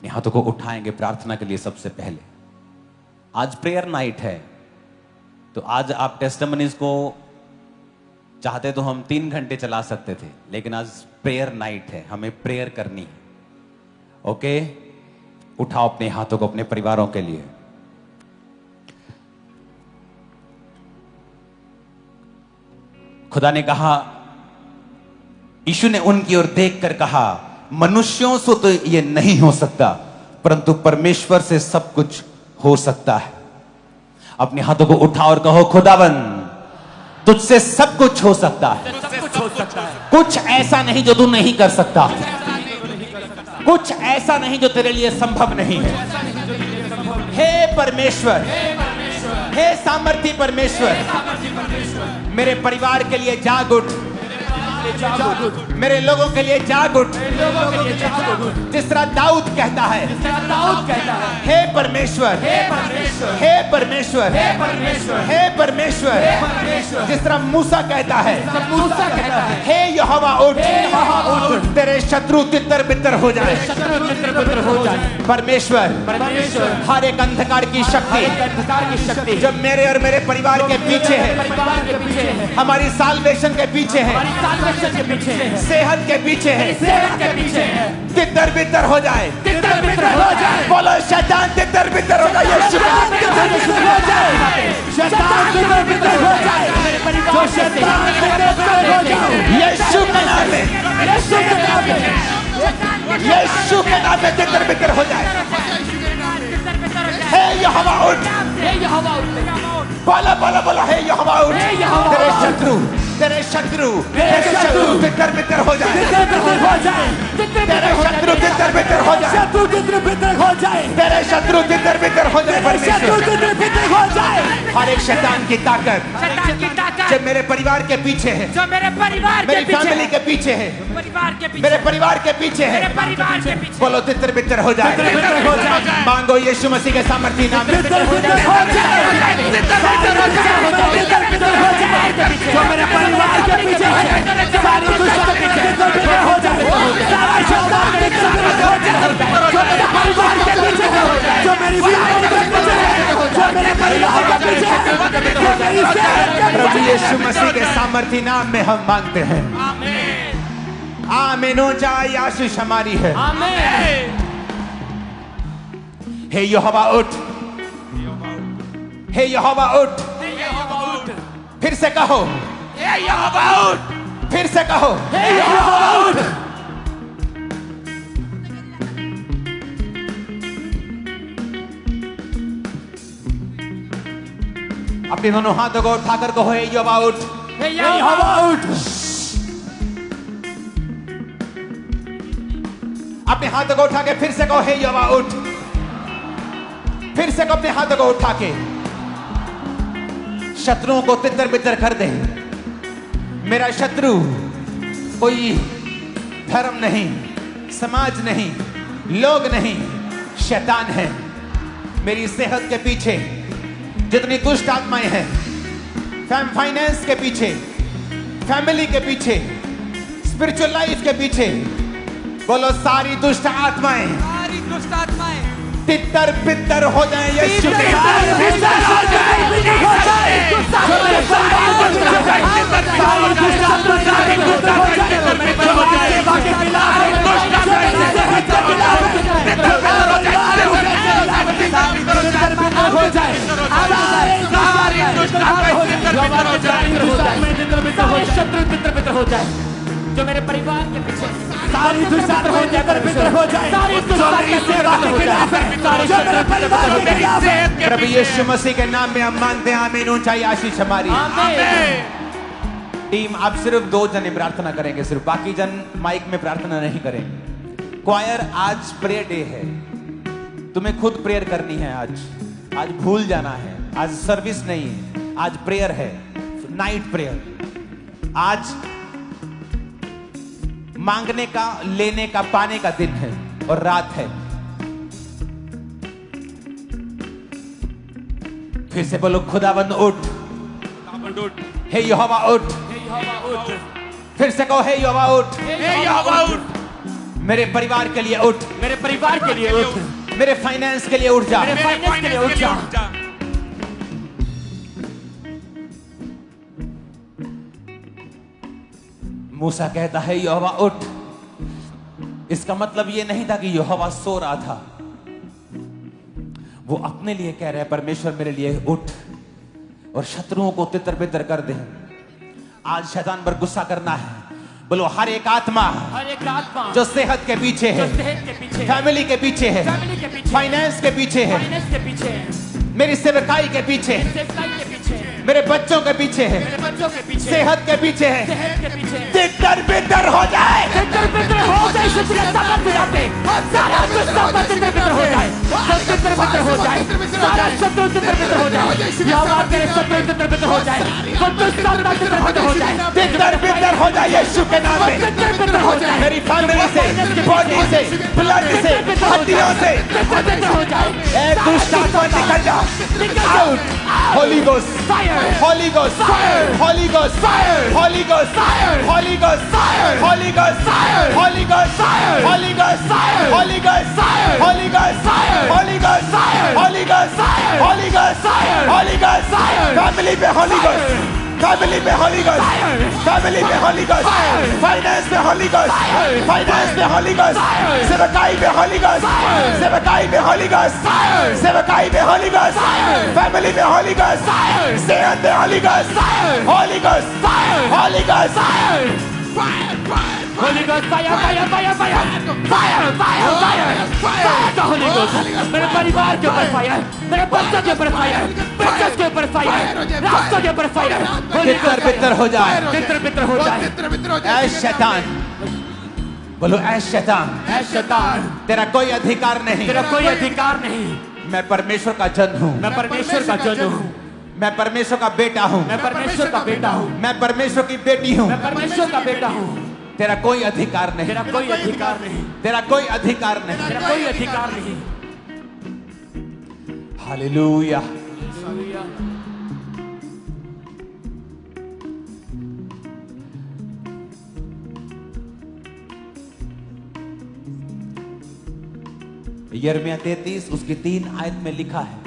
अपने हाथों को उठाएंगे प्रार्थना के लिए। सबसे पहले आज प्रेयर नाइट है, तो आज आप टेस्टिमनीज को चाहते तो हम 3 घंटे चला सकते थे, लेकिन आज प्रेयर नाइट है, हमें प्रेयर करनी है। ओके, उठाओ अपने हाथों को अपने परिवारों के लिए। खुदा ने कहा, यीशु ने उनकी ओर देखकर कहा, मनुष्यों से तो यह नहीं हो सकता, परंतु परमेश्वर से सब कुछ हो सकता है। अपने हाथों को उठाओ और कहो, खुदाबंद तुझसे सब कुछ हो सकता है। कुछ ऐसा नहीं जो तू नहीं कर सकता, कुछ ऐसा नहीं जो तेरे लिए संभव नहीं है। हे परमेश्वर, हे सामर्थी परमेश्वर, मेरे परिवार के लिए जाग उठ, मेरे लोगों के लिए जाग उठ। जिस तरह दाऊद कहता है, हे परमेश्वर, हे परमेश्वर, हे परमेश्वर। जिस तरह मूसा कहता है, हे यहोवा उठ, तेरे शत्रु तितर बितर हो जाए। परमेश्वर, हर एक अंधकार की शक्ति जो मेरे और मेरे परिवार के पीछे है, हमारी साल्वेशन के पीछे है, सेहत के पीछे है, तितर बितर हो जाए। बोलो शैतान तितर बितर हो जाए, यीशु के नाम में। शैतान तितर बितर हो जाए, यीशु के नाम में, यीशु के नाम में तितर बितर हो जाए। हे यहोवा उठ, बोला बोला बोला, हे यहोवा उठ। तेरे शत्रु तितर बितर हो जाए, तेरे शत्रु तितर बितर हो जाए, तेरे शत्रु तितर बितर हो जाए। हर एक शैतान की ताकत जो मेरे परिवार के पीछे है, मेरी फैमिली के पीछे है, मेरे परिवार के पीछे है, बोलो तितर बितर हो जाए। मांगो यीशु मसीह के सामर्थी नाम में। जो मेरे परिवार के पीछे है, सारी दुष्टता हो जाए, सारा शैतान हो जाए, जो मेरे परिवार के पीछे है, जो मेरी बीवी के पीछे है, जो मेरे परिवार के पीछे है, जो मेरी सेहत के पीछे है, प्रभु यीशु मसीह के सामर्थी नाम में हम मांगते हैं। आमीन हो जाए, आशीष हमारी है। हे यहोवा उठ, हे यहोवा उठ। फिर से कहो, हे यहोवा उठ। फिर से कहो, हे यहोवा उठ। अपने दोनों हाथों को उठाकर कहो, हे यहोवा उठ, हे यहोवा उठ। अपने हाथों को उठा के फिर से कहो, हे यहोवा उठ। फिर से कहो, अपने हाथों को उठा के शत्रुओं को तितर बितर कर दे। मेरा शत्रु कोई धर्म नहीं, समाज नहीं, लोग नहीं, शैतान है। मेरी सेहत के पीछे जितनी दुष्ट आत्माएं हैं, फाइनेंस के पीछे, फैमिली के पीछे, स्पिरिचुअल लाइफ के पीछे, बोलो सारी दुष्ट आत्माएं तितर बितर हो जाए। यीशु के शत्रु तितर बितर हो जाए, जो मेरे परिवार के पीछे सारी दुष्टता हो जाए, तितर हो जाए, सारी दुष्टता की सेवा हो जाए, जो मेरे परिवार के खिलाफ है। प्रभु यीशु मसीह के नाम में हम मांगते हैं। आमीन। ऊंचाई आशीष हमारी। टीम, आप सिर्फ 2 जने प्रार्थना करेंगे, सिर्फ, बाकी जन माइक में प्रार्थना नहीं करेंगे। क्वायर, आज प्रेयर डे है, तुम्हें खुद प्रेयर करनी है। आज भूल जाना है, आज सर्विस नहीं है, आज प्रेयर है, नाइट प्रेयर। आज मांगने का, लेने का, पाने का दिन है और रात है। फिर से बोलो, खुदाबंद उठ, हे यहोवा उठ। फिर से कहो, हे यहोवा उठ। मेरे परिवार के लिए उठ, मेरे परिवार के लिए उठ, मेरे फाइनेंस के लिए उठ जा, मेरे फाइनेंस के लिए उठ जा। मूसा कहता है यहोवा उठ। इसका मतलब यह नहीं था कि यहोवा सो रहा था, वो अपने लिए कह रहा है परमेश्वर मेरे लिए उठ और शत्रुओं को तितर बितर कर दे। आज शैतान पर गुस्सा करना है। बोलो हर एक आत्मा जो सेहत के पीछे है, फैमिली के पीछे है, फाइनेंस के पीछे है, मेरी सेवकाई के पीछे है, मेरे बच्चों के पीछे है, सेहत के पीछे है, तितर बितर हो जाए, तितर बितर हो जाए, सारा गुस्सा तितर बितर हो जाए, तितर बितर हो जाए, सारा शत्रु तितर बितर हो जाए, यहोवा तेरे शत्रु तितर बितर हो जाए, गुस्सा तितर बितर हो जाए, तितर बितर हो जाए यीशु के नाम में। तितर बितर हो जाए, मेरी फैमिली से, बॉडी से, ब्लड से, हड्डियों से तितर बितर हो जाए। एक दुष्ट आत्मा निकल जा, out. Holi ghost fire, Holi ghost fire, Holi ghost fire, Holi ghost fire, Holi ghost fire, Holi ghost fire, Holi ghost fire, Holi ghost fire, Holi ghost fire, Holi ghost fire, Holi ghost fire, Holi ghost fire, Holi ghost fire, Holi ghost fire. Family पे होली गोस्ट, फैमिली में Holi ghost, family में Holi ghost, finance में Holi ghost, finance में Holi ghost, सेवकाई में Holi ghost, सेवकाई में Holi ghost, सेवकाई में होली गोस्ट, फैमिली में होली गोस्ट, सेहत में Holi ghost, Holi ghost, Holi ghost, Holy Ghost fire, fire, fire, fire, fire, fire, fire, fire का Holy Ghost मेरे परिवार के ऊपर फायर, मेरे बच्चों के ऊपर फायर, बच्चों के ऊपर फायर, रास्तों के ऊपर फायर, तितर बितर हो जाए, तितर बितर हो जाए। ऐ शैतान, बोलो ऐ शैतान, ऐ शैतान तेरा कोई अधिकार नहीं, तेरा कोई अधिकार नहीं। मैं परमेश्वर का जन हूँ, मैं परमेश्वर का जन हूँ, मैं परमेश्वर का बेटा हूँ, मैं परमेश्वर का बेटा हूँ, मैं परमेश्वर की बेटी हूँ। मैं परमेश्वर का बेटा हूँ। तेरा कोई अधिकार नहीं, तेरा कोई अधिकार नहीं, तेरा कोई अधिकार नहीं। तेरा कोई अधिकार नहीं। हालेलुया। यिर्मयाह 33 उसकी 3 आयत में लिखा है।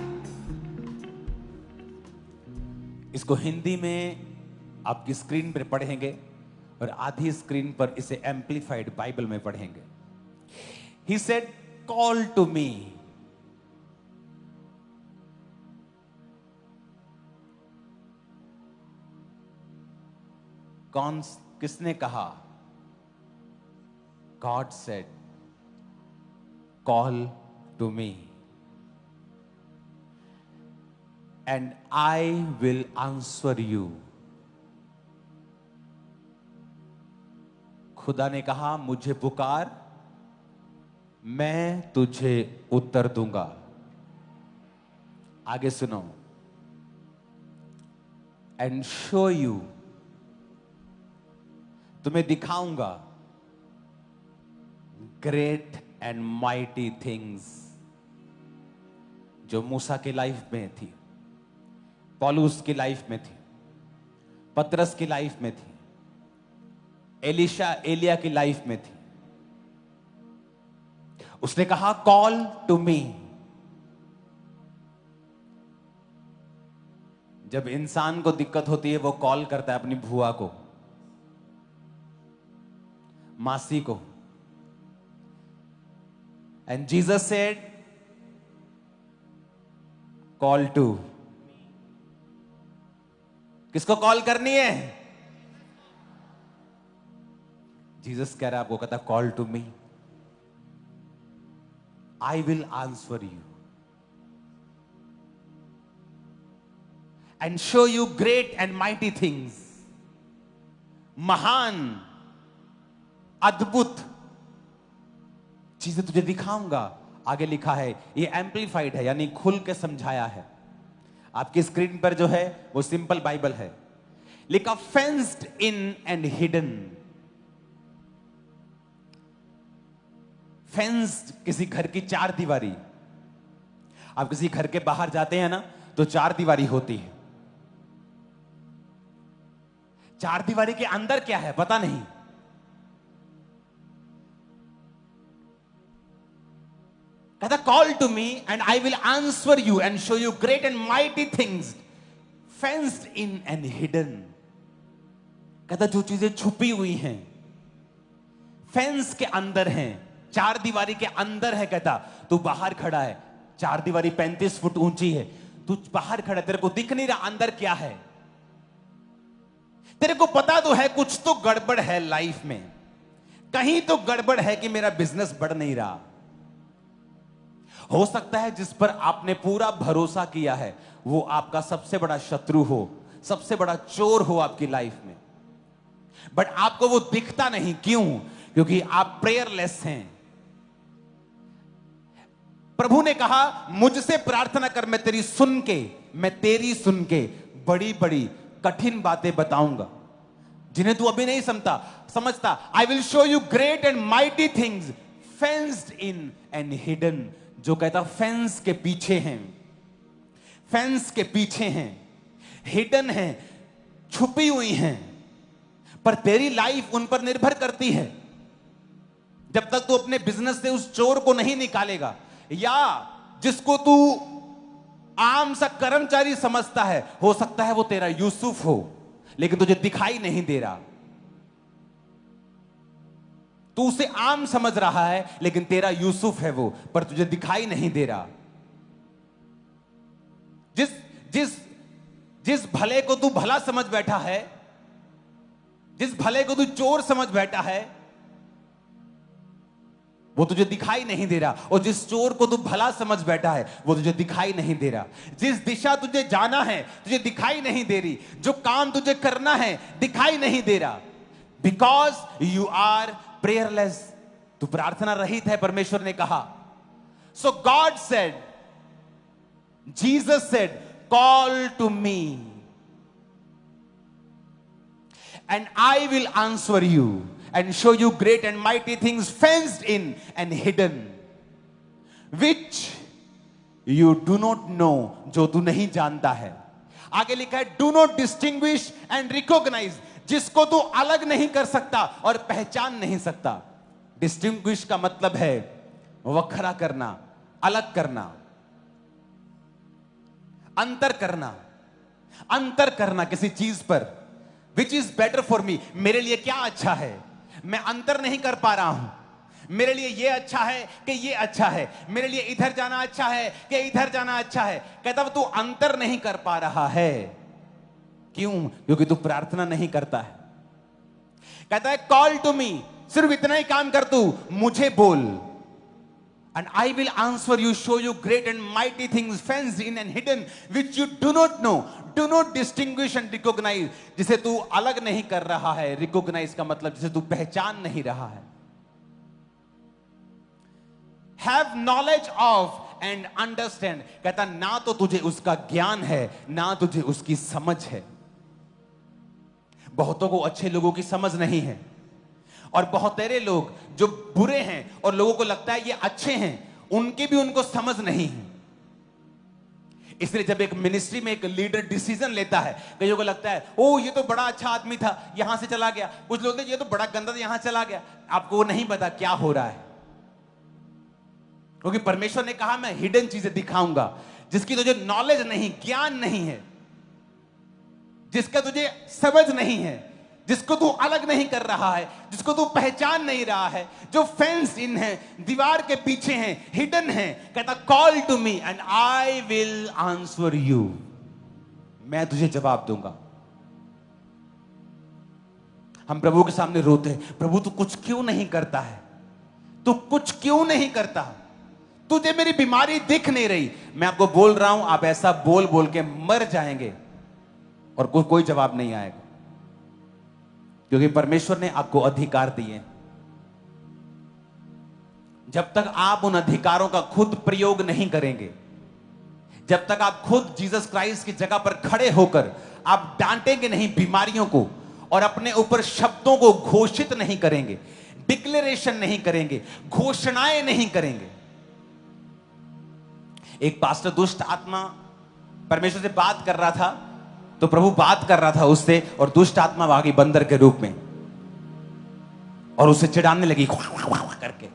इसको हिंदी में आपकी स्क्रीन पर पढ़ेंगे और आधी स्क्रीन पर इसे एम्पलीफाइड बाइबल में पढ़ेंगे। He said, "Call to me." किसने कहा? God said, "Call to me, and I will answer you." खुदा ने कहा मुझे पुकार, मैं तुझे उत्तर दूंगा। आगे सुनो। एंड शो यू, तुम्हें दिखाऊंगा ग्रेट एंड माइटी थिंग्स जो मूसा की लाइफ में थी, पौलुस की लाइफ में थी, पतरस की लाइफ में थी, एलिया की लाइफ में थी। उसने कहा कॉल टू मी। जब इंसान को दिक्कत होती है वो कॉल करता है अपनी बुआ को, मासी को। And Jesus said call to. किसको कॉल करनी है? जीसस कह रहा है आपको, कहता call to me, I will answer you and show you great and mighty things. महान अद्भुत चीजें तुझे दिखाऊंगा। आगे लिखा है, ये एम्पलीफाइड है यानी खुल के समझाया है। आपकी स्क्रीन पर जो है वो सिंपल बाइबल है, लिखा fenced in and hidden. Fenced किसी घर की चार दीवारी। आप किसी घर के बाहर जाते हैं ना तो चार दीवारी होती है। चार दीवारी के अंदर क्या है पता नहीं, कहता call to me and I will answer you and show you great and mighty things fenced in and hidden. कहता जो चीजें छुपी हुई हैं, फेंस के अंदर हैं, चार दीवारी के अंदर है। कहता तू बाहर खड़ा है, चार दीवारी 35 फुट ऊंची है, तू बाहर खड़ा, तेरे को दिख नहीं रहा अंदर क्या है। तेरे को पता तो है कुछ तो गड़बड़ है लाइफ में, कहीं तो गड़बड़ है कि मेरा बिजनेस बढ़ नहीं रहा। हो सकता है जिस पर आपने पूरा भरोसा किया है वो आपका सबसे बड़ा शत्रु हो, सबसे बड़ा चोर हो आपकी लाइफ में, बट आपको वो दिखता नहीं। क्यों? क्योंकि आप प्रेयरलेस हैं। प्रभु ने कहा मुझसे प्रार्थना कर, मैं तेरी सुन के बड़ी बड़ी कठिन बातें बताऊंगा जिन्हें तू अभी नहीं समझता। I will show you great and mighty things fenced in and hidden. जो कहता फेंस के पीछे हैं, फेंस के पीछे हैं, हिडन हैं, छुपी हुई हैं, पर तेरी लाइफ उन पर निर्भर करती है। जब तक तू अपने बिजनेस से उस चोर को नहीं निकालेगा, या जिसको तू आम सा कर्मचारी समझता है, हो सकता है वो तेरा यूसुफ हो लेकिन तुझे दिखाई नहीं दे रहा। तू उसे आम समझ रहा है लेकिन तेरा यूसुफ है वो, पर तुझे दिखाई नहीं दे रहा। जिस भले को तू भला समझ बैठा है, जिस भले को तू चोर समझ बैठा है, वो तुझे दिखाई नहीं दे रहा। और जिस चोर को तू भला समझ बैठा है वो तुझे दिखाई नहीं दे रहा। जिस दिशा तुझे जाना है तुझे दिखाई नहीं दे रही। जो काम तुझे करना है दिखाई नहीं दे रहा। Because you are prayerless. तू प्रार्थना रहित है, परमेश्वर ने कहा। So God said, Jesus said, call to me and I will answer you and show you great and mighty things fenced in and hidden, which you do not know, जो तू नहीं जानता है। आगे लिखा है do not distinguish and recognize, जिसको तू अलग नहीं कर सकता और पहचान नहीं सकता। डिस्टिंग्विश का मतलब है वखरा करना, अलग करना, अंतर करना किसी चीज पर। Which is better for me, मेरे लिए क्या अच्छा है, मैं अंतर नहीं कर पा रहा हूं। मेरे लिए ये अच्छा है कि ये अच्छा है, मेरे लिए इधर जाना अच्छा है कि इधर जाना अच्छा है। कहता वो तू अंतर नहीं कर पा रहा है। क्यों? क्योंकि तू प्रार्थना नहीं करता है। कहता है कॉल टू मी, सिर्फ इतना ही काम कर, तू मुझे बोल। And I will answer you, show you great and mighty things fenced in and hidden, which you do not know. Do not distinguish and recognize, जिसे तू अलग नहीं कर रहा है। Recognize का मतलब जिसे तू पहचान नहीं रहा है। Have knowledge of and understand, कहता ना तो तुझे उसका ज्ञान है ना तुझे उसकी समझ है। बहुतों को अच्छे लोगों की समझ नहीं है, और बहुत तेरे लोग जो बुरे हैं और लोगों को लगता है ये अच्छे हैं, उनकी भी उनको समझ नहीं है। इसलिए जब एक मिनिस्ट्री में एक लीडर डिसीजन लेता है, कईयों को लगता है ओ ये तो बड़ा अच्छा आदमी था, यहां से चला गया। कुछ लोग ये तो बड़ा गंदा था, यहां चला गया। आपको वो नहीं पता क्या हो रहा है, क्योंकि परमेश्वर ने कहा मैं हिडन चीजें दिखाऊंगा, जिसकी तुझे नॉलेज नहीं, ज्ञान नहीं है, जिसका तुझे समझ नहीं है, जिसको तू अलग नहीं कर रहा है, जिसको तू पहचान नहीं रहा है, जो फेंस इन है, दीवार के पीछे हैं, हिडन है। कहता call to me and I will answer you, मैं तुझे जवाब दूंगा। हम प्रभु के सामने रोते हैं, प्रभु तू कुछ क्यों नहीं करता है, तू कुछ क्यों नहीं करता, तुझे मेरी बीमारी दिख नहीं रही। मैं आपको बोल रहा हूं, आप ऐसा बोल बोल के मर जाएंगे और कोई जवाब नहीं आएगा, क्योंकि परमेश्वर ने आपको अधिकार दिए। जब तक आप उन अधिकारों का खुद प्रयोग नहीं करेंगे, जब तक आप खुद जीसस क्राइस्ट की जगह पर खड़े होकर आप डांटेंगे नहीं बीमारियों को, और अपने ऊपर शब्दों को घोषित नहीं करेंगे, डिक्लेरेशन नहीं करेंगे, घोषणाएं नहीं करेंगे। एक पास्टर दुष्ट आत्मा परमेश्वर से बात कर रहा था, तो प्रभु बात कर रहा था उससे, और दुष्ट आत्मा आ गई बंदर के रूप में और उसे चिढ़ाने लगी करके।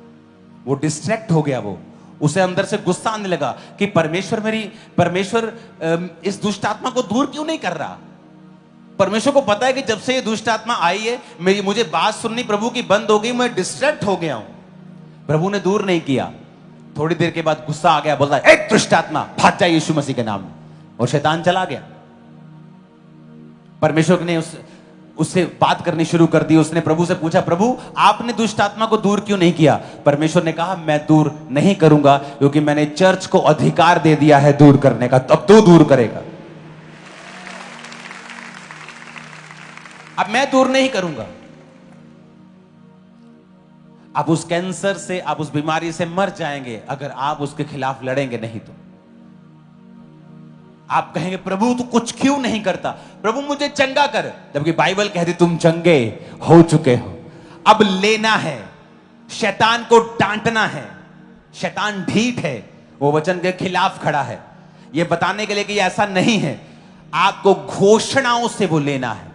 वो डिस्ट्रैक्ट हो गया, वो उसे अंदर से गुस्सा आने लगा कि परमेश्वर इस दुष्ट आत्मा को दूर क्यों नहीं कर रहा। परमेश्वर को पता है कि जब से ये दुष्ट आत्मा आई है मुझे बात सुननी प्रभु की बंद हो गई, मैं डिस्ट्रैक्ट हो गया हूं। प्रभु ने दूर नहीं किया। थोड़ी देर के बाद गुस्सा आ गया, बोलता है, दुष्ट आत्मा भाग जा यीशु मसीह के नाम में, और शैतान चला गया। परमेश्वर ने उससे बात करनी शुरू कर दी। उसने प्रभु से पूछा, प्रभु आपने दुष्ट आत्मा को दूर क्यों नहीं किया। परमेश्वर ने कहा, मैं दूर नहीं करूंगा क्योंकि मैंने चर्च को अधिकार दे दिया है दूर करने का, अब तू दूर करेगा। अब मैं दूर नहीं करूंगा। आप उस कैंसर से, आप उस बीमारी से मर जाएंगे अगर आप उसके खिलाफ लड़ेंगे नहीं तो। आप कहेंगे, प्रभु तू कुछ क्यों नहीं करता, प्रभु मुझे चंगा कर, जबकि बाइबल कहती तुम चंगे हो चुके हो। अब लेना है, शैतान को डांटना है। शैतान ढीठ है, वो वचन के खिलाफ खड़ा है, ये बताने के लिए कि ऐसा नहीं है। आपको घोषणाओं से वो लेना है।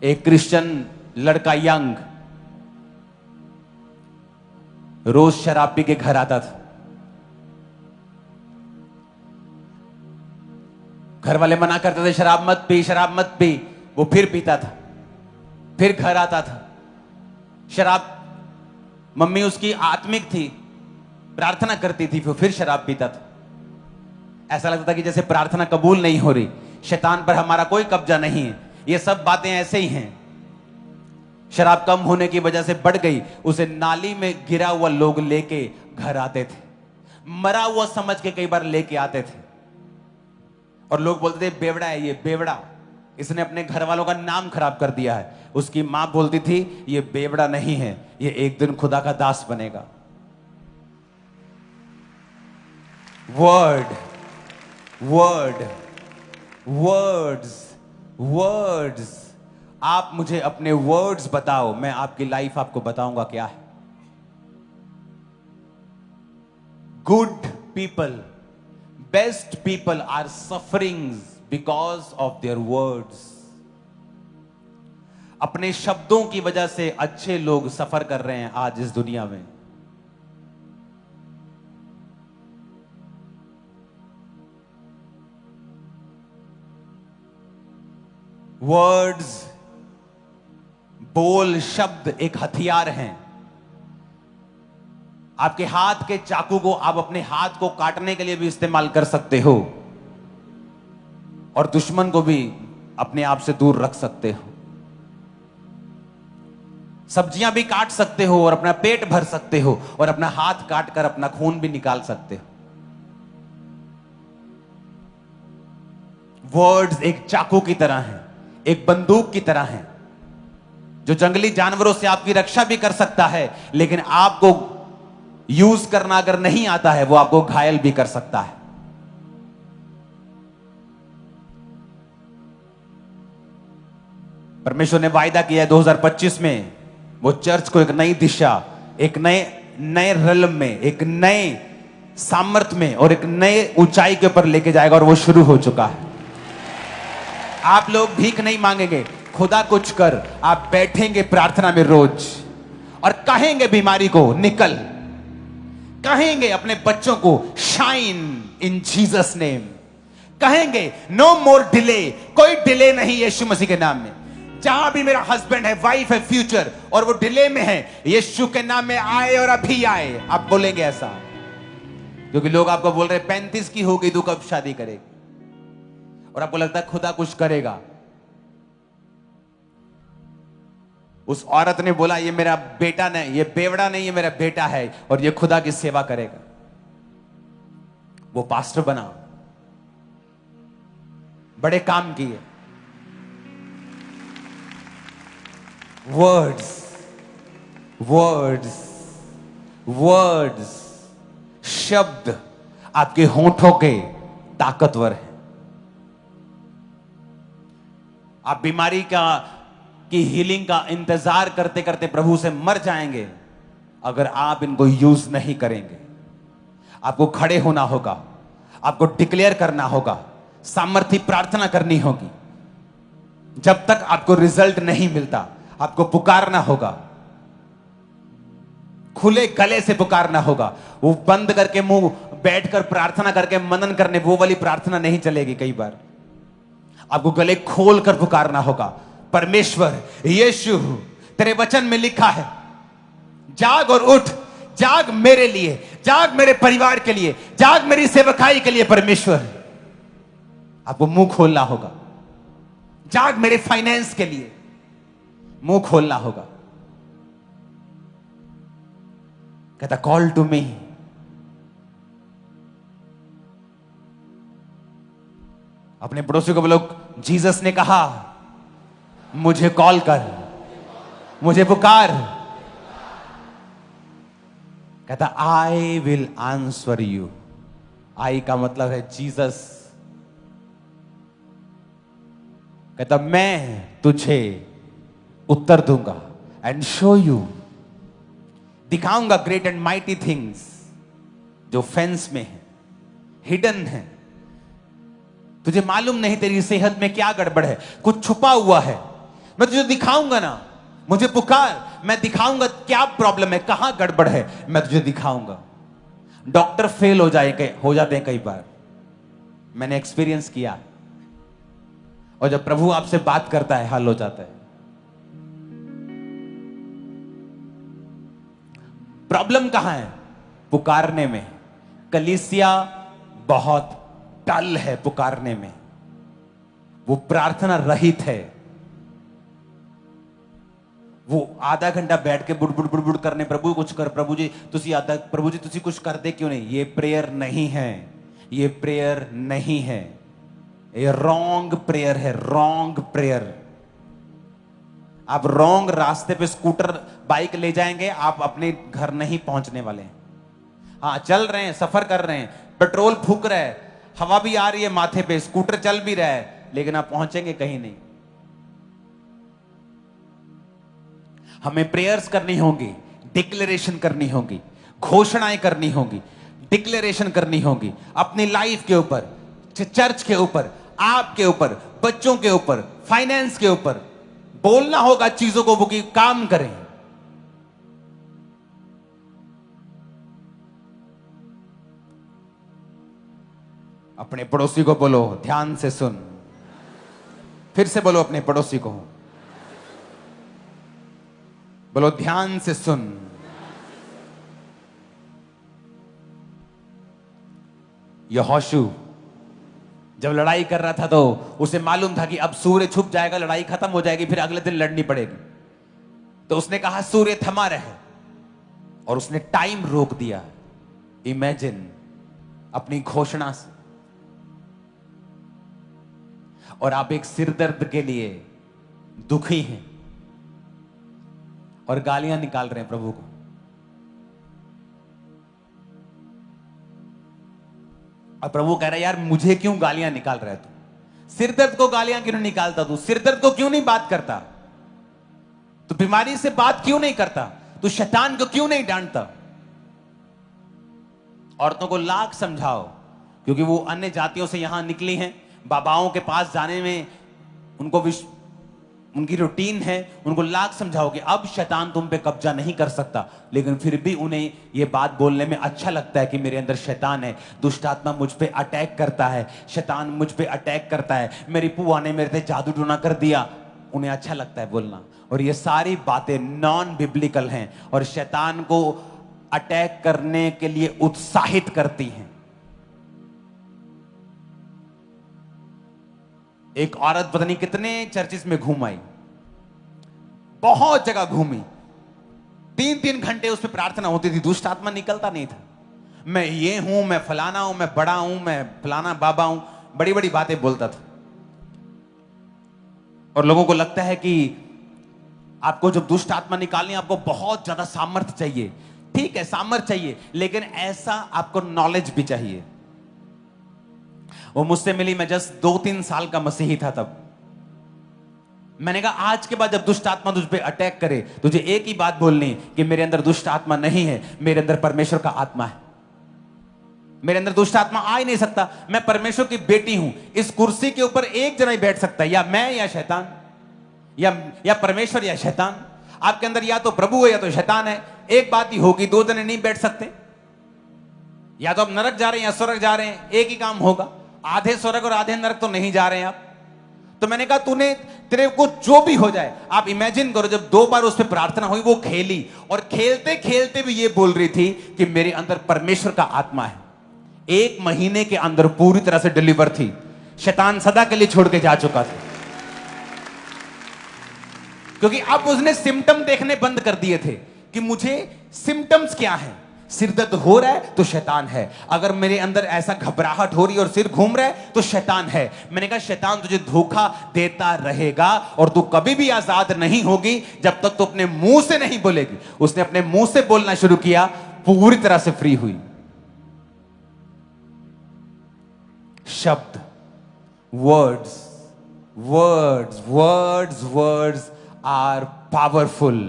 एक क्रिश्चियन लड़का यंग रोज शराब पी के घर आता था। घर वाले मना करते थे, शराब मत पी, शराब मत पी। वो फिर पीता था, फिर घर आता था। शराब, मम्मी उसकी आत्मिक थी, प्रार्थना करती थी, फिर शराब पीता था। ऐसा लगता था कि जैसे प्रार्थना कबूल नहीं हो रही, शैतान पर हमारा कोई कब्जा नहीं है। ये सब बातें ऐसे ही हैं। शराब कम होने की वजह से बढ़ गई। उसे नाली में गिरा हुआ लोग लेके घर आते थे, मरा हुआ समझ के कई बार लेके आते थे, और लोग बोलते थे बेवड़ा है ये, बेवड़ा, इसने अपने घर वालों का नाम खराब कर दिया है। उसकी मां बोलती थी, ये बेवड़ा नहीं है, ये एक दिन खुदा का दास बनेगा। वर्ड वर्ड वर्ड्स वर्ड्स, आप मुझे अपने वर्ड्स बताओ, मैं आपकी लाइफ आपको बताऊंगा क्या है। Good people, best people are suffering because of their words. अपने शब्दों की वजह से अच्छे लोग सफर कर रहे हैं आज इस दुनिया में। वर्ड्स, बोल, शब्द एक हथियार हैं। आपके हाथ के चाकू को आप अपने हाथ को काटने के लिए भी इस्तेमाल कर सकते हो, और दुश्मन को भी अपने आप से दूर रख सकते हो। सब्जियां भी काट सकते हो और अपना पेट भर सकते हो, और अपना हाथ काट कर अपना खून भी निकाल सकते हो। वर्ड्स एक चाकू की तरह हैं, एक बंदूक की तरह है, जो जंगली जानवरों से आपकी रक्षा भी कर सकता है, लेकिन आपको यूज करना अगर नहीं आता है, वो आपको घायल भी कर सकता है। परमेश्वर ने वायदा किया है 2025 में वो चर्च को एक नई दिशा, एक नए रलम में, एक नए सामर्थ में और एक नए ऊंचाई के ऊपर लेके जाएगा, और वो शुरू हो चुका है। आप लोग भीख नहीं मांगेंगे, खुदा कुछ कर। आप बैठेंगे प्रार्थना में रोज और कहेंगे बीमारी को निकल, कहेंगे अपने बच्चों को शाइन इन जीसस नेम, कहेंगे नो मोर डिले, कोई डिले नहीं यीशु मसीह के नाम में। जहां भी मेरा हस्बैंड है, वाइफ है, फ्यूचर, और वो डिले में है, यीशु के नाम में आए और अभी आए। आप बोलेंगे ऐसा, क्योंकि लोग आपको बोल रहे 35 की हो गई, तू कब शादी करेगी, और आपको लगता है खुदा कुछ करेगा। उस औरत ने बोला, ये मेरा बेटा नहीं, ये बेवड़ा नहीं, ये मेरा बेटा है, और ये खुदा की सेवा करेगा। वो पास्टर बना, बड़े काम किए। वर्ड्स वर्ड्स वर्ड्स, शब्द आपके होंठों के ताकतवर है। आप बीमारी की हीलिंग का इंतजार करते करते प्रभु से मर जाएंगे अगर आप इनको यूज नहीं करेंगे। आपको खड़े होना होगा, आपको डिक्लेयर करना होगा, सामर्थ्य प्रार्थना करनी होगी। जब तक आपको रिजल्ट नहीं मिलता, आपको पुकारना होगा। खुले गले से पुकारना होगा। वो बंद करके मुंह बैठकर प्रार्थना करके मनन करने, वो वाली प्रार्थना नहीं चलेगी। कई बार आपको गले खोल कर पुकारना होगा। परमेश्वर यीशु, तेरे वचन में लिखा है, जाग और उठ, जाग मेरे लिए, जाग मेरे परिवार के लिए, जाग मेरी सेवकाई के लिए। परमेश्वर, आपको मुंह खोलना होगा। जाग मेरे फाइनेंस के लिए, मुंह खोलना होगा। कहता कॉल टू मी। अपने पड़ोसी को बोलो, जीसस ने कहा मुझे कॉल कर, मुझे पुकार। कहता आई विल आंसर यू। आई का मतलब है जीसस। कहता मैं तुझे उत्तर दूंगा एंड शो यू, दिखाऊंगा ग्रेट एंड माइटी थिंग्स जो फेंस में है, हिडन है। तुझे मालूम नहीं तेरी सेहत में क्या गड़बड़ है, कुछ छुपा हुआ है। मैं तुझे दिखाऊंगा ना, मुझे पुकार, मैं दिखाऊंगा क्या प्रॉब्लम है, कहां गड़बड़ है, मैं तुझे दिखाऊंगा। डॉक्टर फेल हो जाते हैं कई बार, मैंने एक्सपीरियंस किया। और जब प्रभु आपसे बात करता है, हल हो जाता है। प्रॉब्लम कहां है? पुकारने में। कलीसिया बहुत टल है पुकारने में, वो प्रार्थना रहित है। वो आधा घंटा बैठ के बुड़ बुड़ बुड़ बुड़ करने, प्रभु कुछ कर, प्रभु जी तुसी कुछ कर दे क्यों नहीं। ये प्रेयर नहीं है, ये प्रेयर नहीं है, ये रॉन्ग प्रेयर है, रॉन्ग प्रेयर। आप रॉन्ग रास्ते पे स्कूटर बाइक ले जाएंगे, आप अपने घर नहीं पहुंचने वाले। हाँ, चल रहे हैं, सफर कर रहे हैं, पेट्रोल फूक रहा है, हवा भी आ रही है माथे पे, स्कूटर चल भी रहा है, लेकिन आप पहुंचेंगे कहीं नहीं। हमें प्रेयर्स करनी होंगी, डिक्लेरेशन करनी होगी, घोषणाएं करनी होगी, डिक्लेरेशन करनी होगी अपनी लाइफ के ऊपर, चर्च के ऊपर, आपके ऊपर, बच्चों के ऊपर, फाइनेंस के ऊपर। बोलना होगा चीजों को, वो कि काम करें। अपने पड़ोसी को बोलो, ध्यान से सुन। फिर से बोलो अपने पड़ोसी को, बोलो ध्यान से सुन। यहोशू जब लड़ाई कर रहा था तो उसे मालूम था कि अब सूर्य छुप जाएगा, लड़ाई खत्म हो जाएगी, फिर अगले दिन लड़नी पड़ेगी। तो उसने कहा सूर्य थमा रहे, और उसने टाइम रोक दिया। इमेजिन, अपनी घोषणा से। और आप एक सिरदर्द के लिए दुखी हैं और गालियां निकाल रहे हैं प्रभु को। और प्रभु कह रहा है, यार मुझे क्यों गालियां निकाल रहा है तू? सिरदर्द को गालियां क्यों नहीं निकालता तू? सिरदर्द को क्यों नहीं बात करता? तू बीमारी से बात क्यों नहीं करता? तू शैतान को क्यों नहीं डांटता? औरतों को लाख समझाओ, क्योंकि वो अन्य जातियों से यहां निकली हैं। बाबाओं के पास जाने में उनकी रूटीन है। उनको लाख समझाओ कि अब शैतान तुम पे कब्जा नहीं कर सकता, लेकिन फिर भी उन्हें यह बात बोलने में अच्छा लगता है कि मेरे अंदर शैतान है, दुष्ट आत्मा मुझ पे अटैक करता है, शैतान मुझ पे अटैक करता है, मेरी पुआ ने मेरे पे जादू टोना कर दिया। उन्हें अच्छा लगता है बोलना। और ये सारी बातें नॉन बिब्लिकल हैं और शैतान को अटैक करने के लिए उत्साहित करती हैं। एक औरत पता नहीं कितने चर्चिस में घूम आई, बहुत जगह घूमी, 3-3 घंटे उस पर प्रार्थना होती थी, दुष्ट आत्मा निकलता नहीं था। मैं ये हूं, मैं फलाना हूं, मैं बड़ा हूं, मैं फलाना बाबा हूं, बड़ी बड़ी बातें बोलता था। और लोगों को लगता है कि आपको जब दुष्ट आत्मा निकालनी है, आपको बहुत ज्यादा सामर्थ्य चाहिए। ठीक है, सामर्थ्य चाहिए, लेकिन ऐसा आपको नॉलेज भी चाहिए। वो मुझसे मिली, मैं जस्ट 2-3 साल का मसीही था तब। मैंने कहा आज के बाद जब दुष्ट आत्मा तुझ पे अटैक करे, तुझे एक ही बात बोलनी कि मेरे अंदर दुष्ट आत्मा नहीं है, मेरे अंदर परमेश्वर का आत्मा है। मेरे अंदर दुष्ट आत्मा आ ही नहीं सकता, मैं परमेश्वर की बेटी हूं। इस कुर्सी के ऊपर एक जना ही बैठ सकता है, या मैं या शैतान, या परमेश्वर या शैतान। आपके अंदर या तो प्रभु है या तो शैतान है। एक बात ही होगी, दो जने नहीं बैठ सकते। या तो आप नरक जा रहे हैं या स्वर्ग जा रहे हैं, एक ही काम होगा। आधे स्वर्ग और आधे नरक तो नहीं जा रहे हैं आप। तो मैंने कहा तेरे को जो भी हो जाए, आप इमेजिन करो जब 2 बार उस पर प्रार्थना हुई, वो खेली और खेलते खेलते भी ये बोल रही थी कि मेरे अंदर परमेश्वर का आत्मा है। 1 महीने के अंदर पूरी तरह से डिलीवर थी। शैतान सदा के लिए छोड़ के जा चुका था, क्योंकि अब उसने सिम्टम देखने बंद कर दिए थे कि मुझे सिम्टम्स क्या है। सिर दर्द हो रहा है तो शैतान है, अगर मेरे अंदर ऐसा घबराहट हो रही है और सिर घूम रहा है तो शैतान है। मैंने कहा शैतान तुझे धोखा देता रहेगा और तू कभी भी आजाद नहीं होगी जब तक तू अपने मुंह से नहीं बोलेगी। उसने अपने मुंह से बोलना शुरू किया, पूरी तरह से फ्री हुई। शब्द, words words words words are powerful.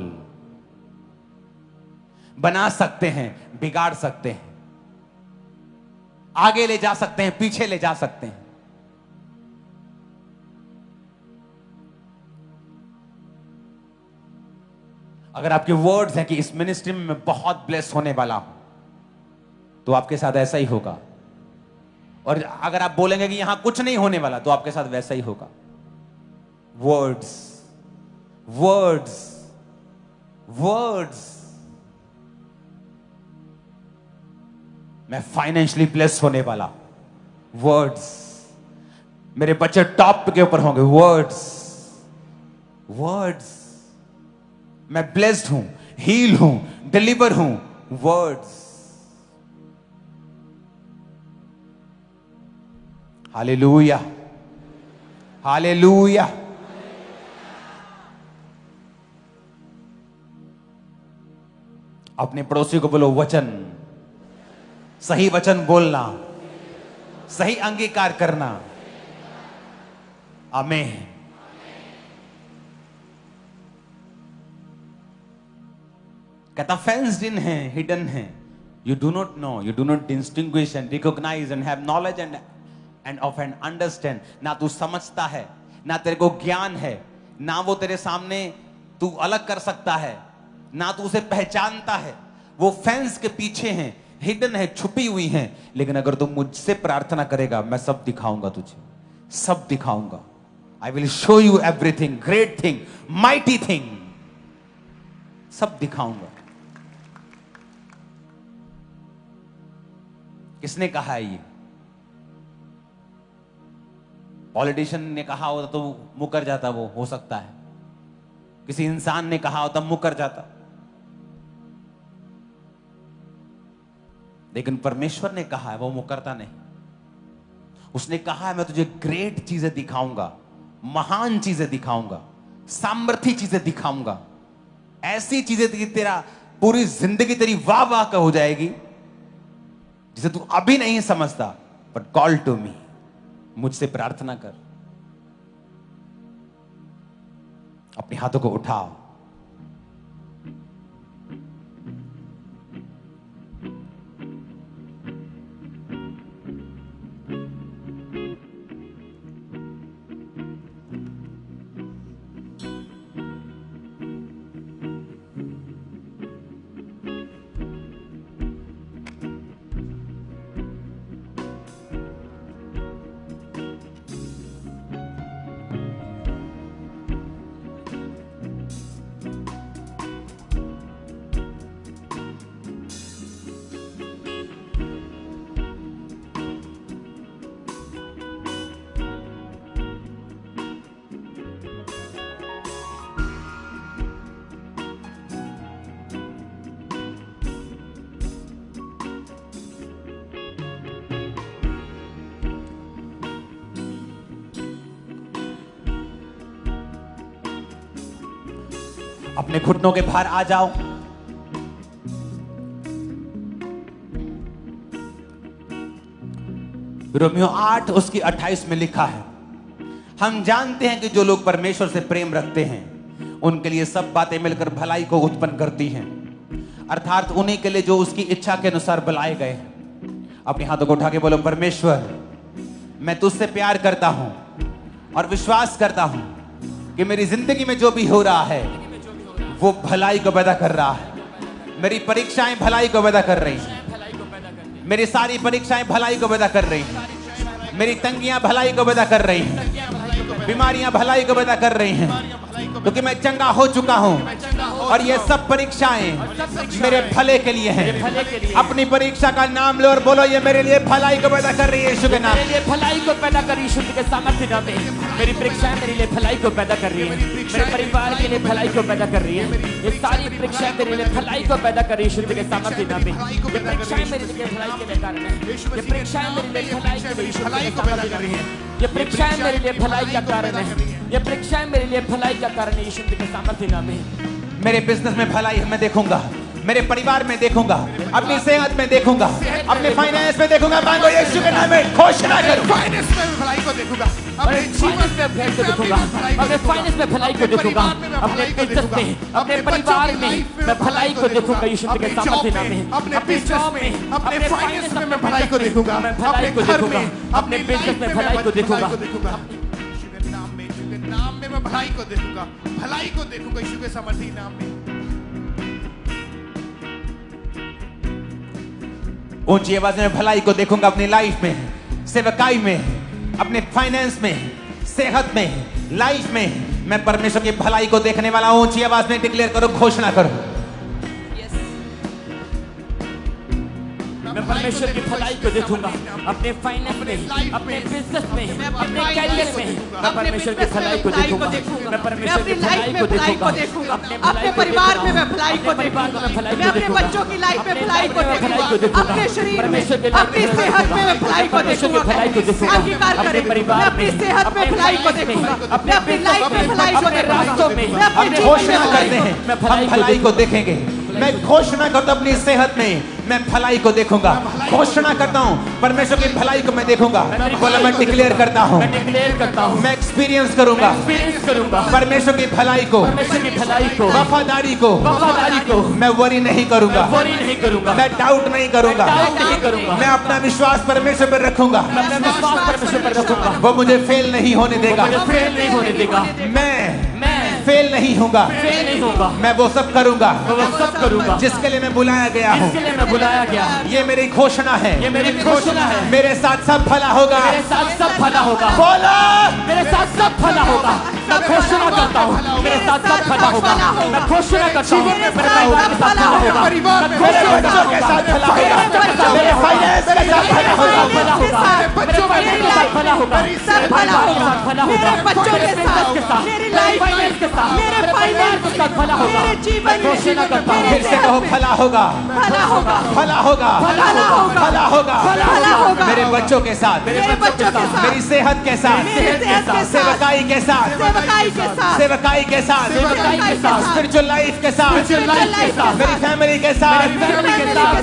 बना सकते हैं, बिगाड़ सकते हैं, आगे ले जा सकते हैं, पीछे ले जा सकते हैं। अगर आपके वर्ड्स हैं कि इस मिनिस्ट्री में मैं बहुत ब्लेस होने वाला हूं, तो आपके साथ ऐसा ही होगा। और अगर आप बोलेंगे कि यहां कुछ नहीं होने वाला, तो आपके साथ वैसा ही होगा। Words words words. मैं फाइनेंशियली ब्लेस होने वाला, वर्ड्स। मेरे बच्चे टॉप के ऊपर होंगे, वर्ड्स वर्ड्स। मैं ब्लेस्ड हूं, हील हूं, डिलीवर हूं, वर्ड्स। Hallelujah hallelujah. अपने पड़ोसी को बोलो वचन, सही वचन बोलना, सही अंगीकार करना। आमीन। कहता फेंस्ड इन है, हिडन है। You do not know, you do not distinguish and recognise and have knowledge and of and understand. ना तू समझता है, ना तेरे को ज्ञान है, ना वो तेरे सामने तू अलग कर सकता है, ना तू उसे पहचानता है। वो फेंस के पीछे हैं, हिडन है, छुपी हुई हैं। लेकिन अगर तुम मुझसे प्रार्थना करेगा, मैं सब दिखाऊंगा तुझे, सब दिखाऊंगा। I will show you everything, great thing, mighty thing, सब दिखाऊंगा। किसने कहा है ये? पॉलिटिशियन ने कहा होता तो मुकर जाता, वो हो सकता है। किसी इंसान ने कहा होता मुकर जाता, लेकिन परमेश्वर ने कहा है, वो मुकरता नहीं। उसने कहा है मैं तुझे ग्रेट चीजें दिखाऊंगा, महान चीजें दिखाऊंगा, सामर्थ्य चीजें दिखाऊंगा, ऐसी चीजें कि तेरा पूरी जिंदगी तेरी वाह वाह का हो जाएगी, जिसे तू अभी नहीं समझता। बट कॉल टू मी, मुझसे प्रार्थना कर। अपने हाथों को उठाओ। अपने घुटनों के बाहर आ जाओ। रोमियो 8 उसकी 28 में लिखा है, हम जानते हैं कि जो लोग परमेश्वर से प्रेम रखते हैं उनके लिए सब बातें मिलकर भलाई को उत्पन्न करती हैं, अर्थात उन्हीं के लिए जो उसकी इच्छा के अनुसार बुलाए गए हैं। अपने हाथों को उठा के बोलो, परमेश्वर मैं तुझसे प्यार करता हूं और विश्वास करता हूं कि मेरी जिंदगी में जो भी हो रहा है वो भलाई को पैदा कर रहा है, मेरी परीक्षाएं भलाई को पैदा कर रही हैं। भलाई को पैदा करती हैं। मेरी सारी परीक्षाएं भलाई को पैदा कर रही हैं। मेरी तंगियां भलाई को पैदा कर रही हैं। बीमारियां भलाई को पैदा कर रही हैं, क्योंकि मैं चंगा हो चुका हूं और ये सब परीक्षाएं मेरे भले के लिए हैं। अपनी परीक्षा का नाम लो और बोलो, ये मेरे लिए भलाई को पैदा कर रही है यीशु के नाम। मेरे लिए भलाई को पैदा कर रही है यीशु के सामर्थ्य नाम में। मेरी परीक्षाएं मेरे लिए भलाई को पैदा कर रही है। मेरे परिवार के लिए भलाई को पैदा कर रही है। ये सारी परीक्षाएं मेरे लिए भलाई को पैदा कर रही है यीशु के सामर्थ्य नाम में। ये परीक्षाएं मेरे लिए भलाई के लिए कारण है। ये परीक्षाएं मेरे लिए भलाई के लिए यीशु के सामर्थ्य नाम है। ये परीक्षाएं मेरे लिए भलाई का कारण है। ये परीक्षाएं मेरे लिए भलाई का कारण है यीशु के सामर्थ्य नाम में। मेरे बिजनेस में भलाई मैं देखूंगा, मेरे परिवार में देखूंगा, अपनी सेहत में देखूंगा, अपने फाइनेंस में देखूंगा। मांगो यीशु के नाम में, घोषणा करो। फाइनेंस में भलाई को देखूंगा, अपने जीवन में भलाई को देखूंगा, अपने फाइनेंस में भलाई को देखूंगा, अपने बिजनेस में, अपने परिवार में मैं भलाई को देखूंगा यीशु के सामर्थ्य नाम में। अपने बिजनेस में, अपने फाइनेंस में मैं भलाई को देखूंगा, मैं भलाई को देखूंगा, अपने बिजनेस में भलाई को देखूंगा। नाम में मैं भलाई को देखूंगा, भलाई को देखूंगा यीशु के सामर्थी नाम में। ऊंची आवाज में भलाई को देखूंगा अपनी लाइफ में, सेवकाई में, अपने फाइनेंस में, सेहत में, लाइफ में। मैं परमेश्वर की भलाई को देखने वाला हूं। ऊंची आवाज में डिक्लेयर करो, घोषणा करो। मैं परमेश्वर की भलाई को देखूंगा अपने फाइनेंस में, अपने बिजनेस में, अपने कैरियर में। मैं परमेश्वर की भलाई को देखूंगा, मैं परमेश्वर की भलाई को देखूंगा, अपने परिवार में मैं भलाई को देखूंगा, मैं अपने बच्चों की लाइफ में भलाई को देखूंगा, अपने शरीर में, अपनी सेहत में मैं भलाई को देखूंगा। अंगीकार करें, मैं अपनी सेहत में भलाई को देखूंगा, मैं अपनी लाइफ में भलाई को देखूंगा, मैं अपने घोषणा करते हैं हम भलाई को देखेंगे। मैं घोषणा करता हूं अपनी सेहत में मैं भलाई को देखूंगा। घोषणा करता हूं परमेश्वर की भलाई को मैं देखूंगा। बोला, मैं डिक्लेयर करता हूं, मैं एक्सपीरियंस करूंगा परमेश्वर की भलाई को, वफादारी को मैं वरी नहीं करूंगा, मैं डाउट नहीं करूंगा, मैं अपना विश्वास परमेश्वर पर रखूंगा। वो मुझे फेल नहीं होने देगा, मैं फेल नहीं होगा, मैं वो सब करूंगा जिसके लिए मैं बुलाया गया हूँ। ये मेरी घोषणा है, मेरे साथ सब भला होगा, बोला मेरे साथ सब भला होगा। मैं घोषणा करता हूँ मेरे साथ सब भला होगा। मैं घोषणा करता हूँ मेरे परिवार के साथ भला होगा, मेरे बच्चों के साथ भला होगा, मेरे फाइनेंस के साथ भला होगा, भला होगा, मेरे परिवार के साथ भला होगा, सब भला होगा, भला होगा, मेरे बच्चों के साथ, मेरे फाइनेंस के साथ, मेरे फाइनेंस के साथ भला होगा। मेरे जीवन में घोषणा करता हूँ फिर से कहो, भला होगा, भला होगा, भला होगा, भला होगा, भला होगा, भला होगा, मेरे बच्चों के साथ, मेरे बच्चों के साथ, मेरी सेहत के साथ, मेरी सेहत के साथ, सेवकाई के साथ, सेवकाई के साथ, सेवकाई के साथ, स्पिरिचुअल लाइफ के साथ, मेरी फैमिली के साथ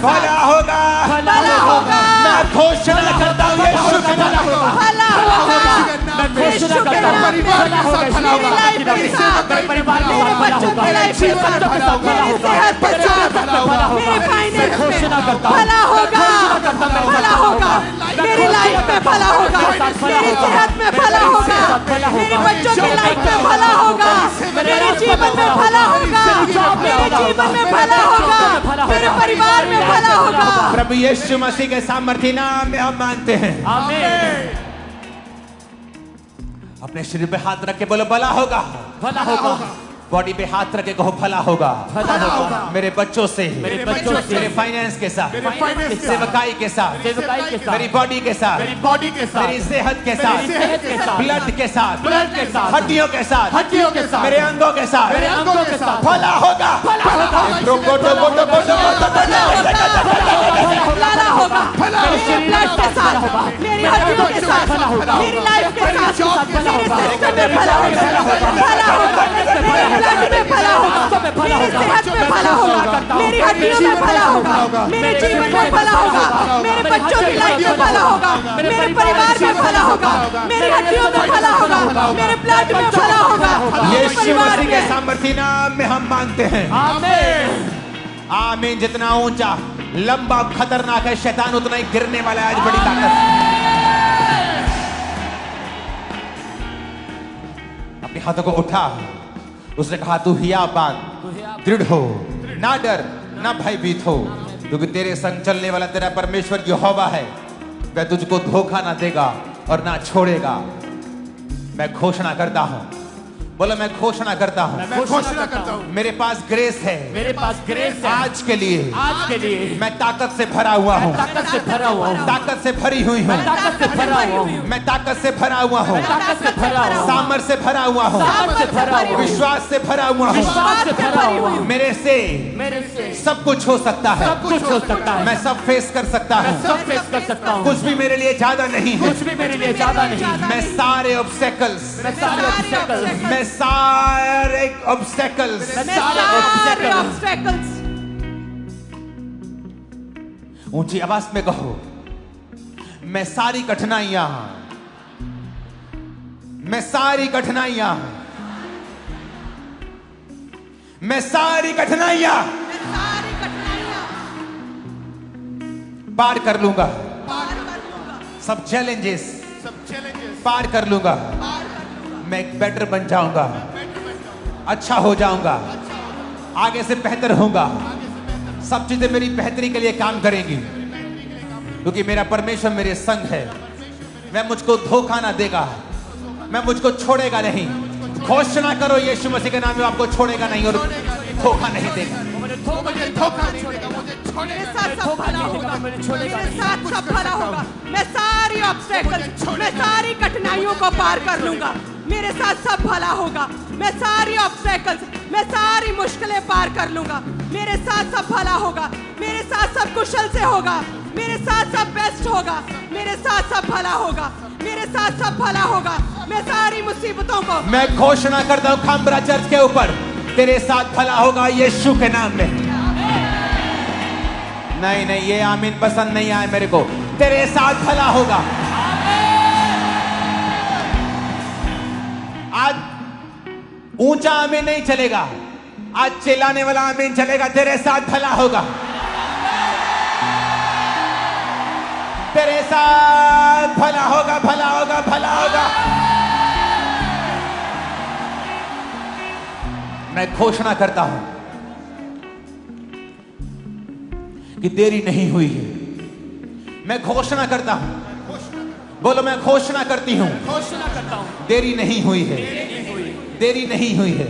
भला होगा, भला होगा। मैं घोषणा करता हूँ यीशु के नाम में। भला होगा, मैं घोषणा करता हूँ भला होगा, मेरी लाइफ के साथ, मेरे परिवार के साथ भला होगा, मेरे बच्चों के साथ भला होगा, मेरे फाइनेंस में घोषणा करता हूँ भला होगा, भला होगा, मेरी लाइफ में भला होगा, मेरी सेहत में भला होगा, मेरे बच्चों की लाइफ में भला होगा, मेरे जीवन में भला होगा, मेरे जीवन में भला होगा, मेरे परिवार में भला होगा। प्रभु यीशु मसीह के सामर्थ्य नाम में हम मानते हैं। आमीन। अपने शरीर पे हाथ रख के बोलो, भला होगा, भला होगा, बॉडी पे हाथ रख के कहो, भला होगा, भला होगा, मेरे बच्चों से, मेरे बच्चों से, मेरे फाइनेंस के साथ, फाइनेंस के साथ, सेवकाई के साथ, सेवकाई के साथ, मेरी बॉडी के साथ, मेरी बॉडी के साथ, मेरी सेहत के साथ, सेहत के साथ, ब्लड के साथ, ब्लड के साथ, हड्डियों के साथ, हड्डियों के साथ, मेरे अंगों के साथ, मेरे अंगों के साथ भला होगा, भला होगा, भला होगा, मेरे ब्लड के साथ, मेरी हड्डियों के साथ, मेरी लाइफ के साथ, मेरे सिस्टम में भला होगा, भला होगा, मेरे ब्लड में भला होगा, मेरी सेहत में भला होगा, मेरी हड्डियों में भला होगा, मेरे जीवन में भला होगा, मेरे बच्चों की लाइफ में भला होगा, मेरे परिवार में भला होगा, मेरी हड्डियों में भला होगा, मेरे ब्लड में भला होगा, मेरे यीशु परिवार मसीह के में। सामर्थ्य नाम में हम मांगते हैं। आमीन। आमीन। जितना ऊंचा, लंबा, खतरनाक है शैतान, उतना ही गिरने वाला है। आज बड़ी ताकत। अपने हाथों को उठा। उसने कहा, तू हिया बांध, दृढ़ हो, ना डर ना भयभीत हो, क्योंकि तेरे संग चलने वाला तेरा परमेश्वर यहोवा है। वह तुझको धोखा ना देगा और ना छोड़ेगा। मैं घोषणा करता हूं, बोलो मैं घोषणा करता हूं, मैं घोषणा करता हूं, मेरे पास ग्रेस है, मेरे पास ग्रेस है आज के लिए। आज के लिए मैं ताकत से भरा हुआ हूं, ताकत से भरा हुआ हूँ, ताकत से भरी हुई हूं, ताकत से भरा हुआ हूँ, मैं ताकत से भरा हुआ हूं, ताकत से भरा हुआ हूँ, सामर्थ से भरा हुआ हूं, सामर्थ से भरा हुआ हूँ, विश्वास से भरा हुआ हूं। विश्वास से भरा हुआ हूँ। मेरे मेरे से सब कुछ हो सकता है, सब कुछ हो सकता है। मैं सब फेस कर सकता मैं हूं, सब फेस कर सकता हूँ। कुछ भी मेरे लिए ज्यादा नहीं है। कुछ भी मेरे लिए ज्यादा नहीं। मैं सारे ऑब्स्टेकल्स, मैं सारे obstacles, मैं सारे ऑब्स्टेकल्स, मैं मैं सारे सारे obstacles, ऑब्स्टेकल्स ऊंची आवाज में कहो, मैं सारी कठिनाइयां, मैं सारी कठिनाइयां, मैं सारी कठिनाइयां सारी कठिनाइयां पार कर लूंगा। पार कर लूंगा, सब चैलेंजेस सब चैलेंजेस पार कर लूंगा। पार कर लूंगा, मैं एक बेटर बन जाऊंगा, अच्छा हो जाऊंगा, आगे से बेहतर होऊंगा। सब चीजें मेरी बेहतरी के लिए काम करेंगी, क्योंकि मेरा परमेश्वर मेरे संग है। मैं मुझको धोखा ना देगा, मैं मुझको छोड़ेगा नहीं। घोषणा करो यीशु मसीह के नाम में, आपको छोड़ेगा नहीं और धोखा नहीं देगा। मुझे धोखा नहीं देगा, मुझे मेरे छोड़ेगा साथ सब भला होगा, मेरे साथ सब भला होगा। मैं सारी ऑब्स्टेकल्स, मैं सारी कठिनाइयों को पार कर लूंगा। मेरे साथ सब भला होगा। मैं सारी ऑब्स्टेकल्स, मैं सारी मुश्किलें पार कर लूंगा। मेरे साथ सब भला होगा, मेरे साथ सब कुशल से होगा, मेरे साथ सब बेस्ट होगा, मेरे साथ सब भला होगा, मेरे साथ सब भला होगा। मैं सारी मुसीबतों को, मैं घोषणा करता हूं खामरा चर्च के ऊपर, तेरे साथ भला होगा यीशु के नाम में। नहीं नहीं, ये आमीन पसंद नहीं आए मेरे को। तेरे साथ भला होगा। आज ऊंचा आमीन नहीं चलेगा, आज चिल्लाने वाला आमीन चलेगा। तेरे साथ भला होगा, तेरे साथ भला होगा, भला होगा, भला होगा। मैं घोषणा करता हूं कि देरी नहीं हुई है। मैं घोषणा करता हूं, बोलो मैं घोषणा करती हूं, घोषणा करता हूँ, देरी नहीं हुई है, देरी नहीं हुई है।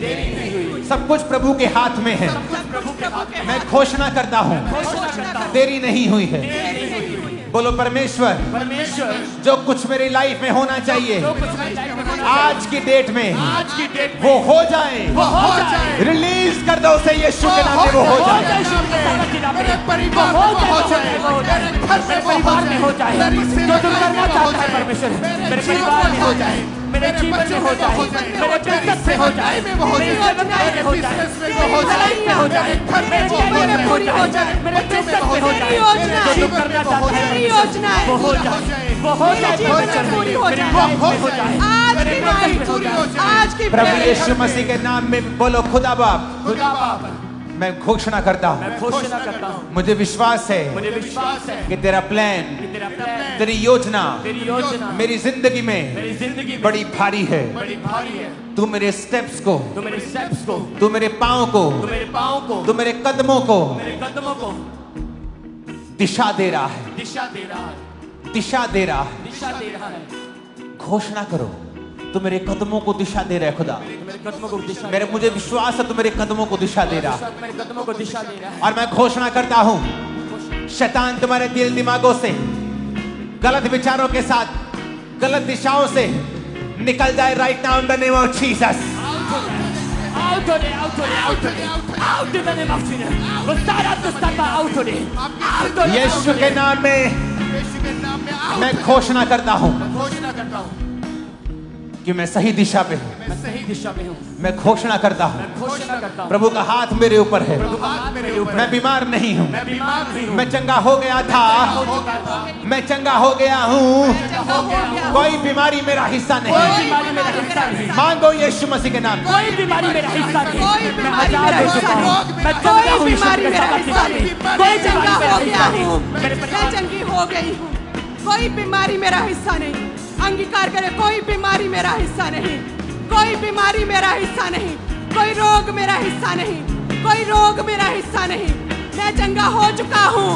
सब कुछ प्रभु के हाथ में है। प्रभु के हाथ में मैं घोषणा करता हूं, घोषणा करता हूँ, देरी नहीं हुई है। बोलो परमेश्वर, परमेश्वर जो कुछ मेरी लाइफ में होना चाहिए जो कुछ मेरी लाइफ में होना चाहिए, आज की डेट में आज की डेट में वो हो जाए। वो हो जाए। रिलीज कर दो उसे यीशु के नाम में, वो हो हो जाए। जाए यीशु के सामर्थ के नाम में। मेरे परिवार वो में हो जाए, वो हो जाए, मेरे घर में मेरे वो हो परिवार में हो जाए, मेरी जो सेवा तुम करना में हो चाहता है जाए, परमेश्वर, मेरे मेरे जीवन परिवार में में हो हो जाए, जाए, मेरे जीवन में हो जाए, मेरे बिजनेस में हो जाए, में वो हो मेरे जाए, सेवकाई में हो जाए, बिजनेस में मेरे वो हो जाए, भलाई में हो जाए, घर में मेरे वो जीवन हो में जाए, पूरी हो जाए, मेरे बच्चों में बिजनेस वो में हो हो जाए, जाए, योजना है, जो तुम करना चाहता है मेरी योजना है, वो हो जाए, वो हो जाए, मेरे जीवन में पूरी हो जाए, वो हो जाए, आज मेरे की बिजनेस में नाइट, हो जाए। आज की प्रभु prayer, यीशु मसीह के नाम में बोलो खुदा बाप, खुदा बाप, मैं घोषणा करता हूं, मैं घोषणा करता हूँ, मुझे विश्वास है मुझे विश्वास है कि तेरा प्लान, कि तेरा प्लान, तेरी योजना तेरी योजना मेरी जिंदगी में मेरी जिंदगी में बड़ी भारी है। बड़ी भारी है। तू मेरे स्टेप्स को, तू मेरे स्टेप्स को, तू मेरे पाँव को, तू मेरे पाँव को, तू मेरे कदमों को मेरे कदमों को दिशा दे रहा है, दिशा दे रहा है, दिशा दे रहा है। दिशा दे रहा है। घोषणा करो, तू मेरे कदमों को दिशा दे रहा है खुदा। तू मेरे कदमों को दिशा मेरे मुझे विश्वास है तू मेरे कदमों को दिशा दे रहा है। मेरे कदमों को दिशा दे रहा है। और मैं घोषणा करता हूं, शैतान तुम्हारे दिल दिमागों से, गलत विचारों के साथ, गलत दिशाओं से निकल जाए right now in the name of Jesus. Out today, out today, out today, out in the name of Jesus. We'll start out to start by out today. Out today, यीशु के नाम में यीशु के नाम में आओ। मैं घोषणा करता हूं घोषणा करता हूँ, कि मैं सही दिशा पे हूं। मैं सही दिशा में हूँ। मैं घोषणा करता हूं, मैं घोषणा करता हूँ, प्रभु का हाथ मेरे ऊपर है। प्रभु का हाथ मेरे ऊपर। मैं बीमार नहीं हूं, मैं बीमार नहीं हूँ। मैं चंगा हो गया था, मैं चंगा हो गया हूं। हो गया, कोई बीमारी मेरा हिस्सा कोई नहीं। बीमारी मेरा हिस्सा नहीं। मांगो यीशु मसीह के नाम में। कोई बीमारी मेरा हिस्सा नहीं। कोई मैं बीमारी आजाद मेरा हो हिस्सा चुका हूँ। नहीं। मैं कोई चंगा हूँ यीशु बीमारी के मेरा सामर्थ्य हिस्सा में। नहीं। कोई मैं बीमारी चंगा मेरा हो हिस्सा गया नहीं। हूँ, मेरे मैं परिवार चंगी हो गई हूँ। कोई बीमारी मेरा हिस्सा नहीं। अंगीकार करे, कोई बीमारी मेरा हिस्सा नहीं, कोई बीमारी मेरा हिस्सा नहीं, कोई रोग मेरा हिस्सा नहीं, कोई रोग मेरा हिस्सा नहीं, मैं चंगा हो चुका हूँ,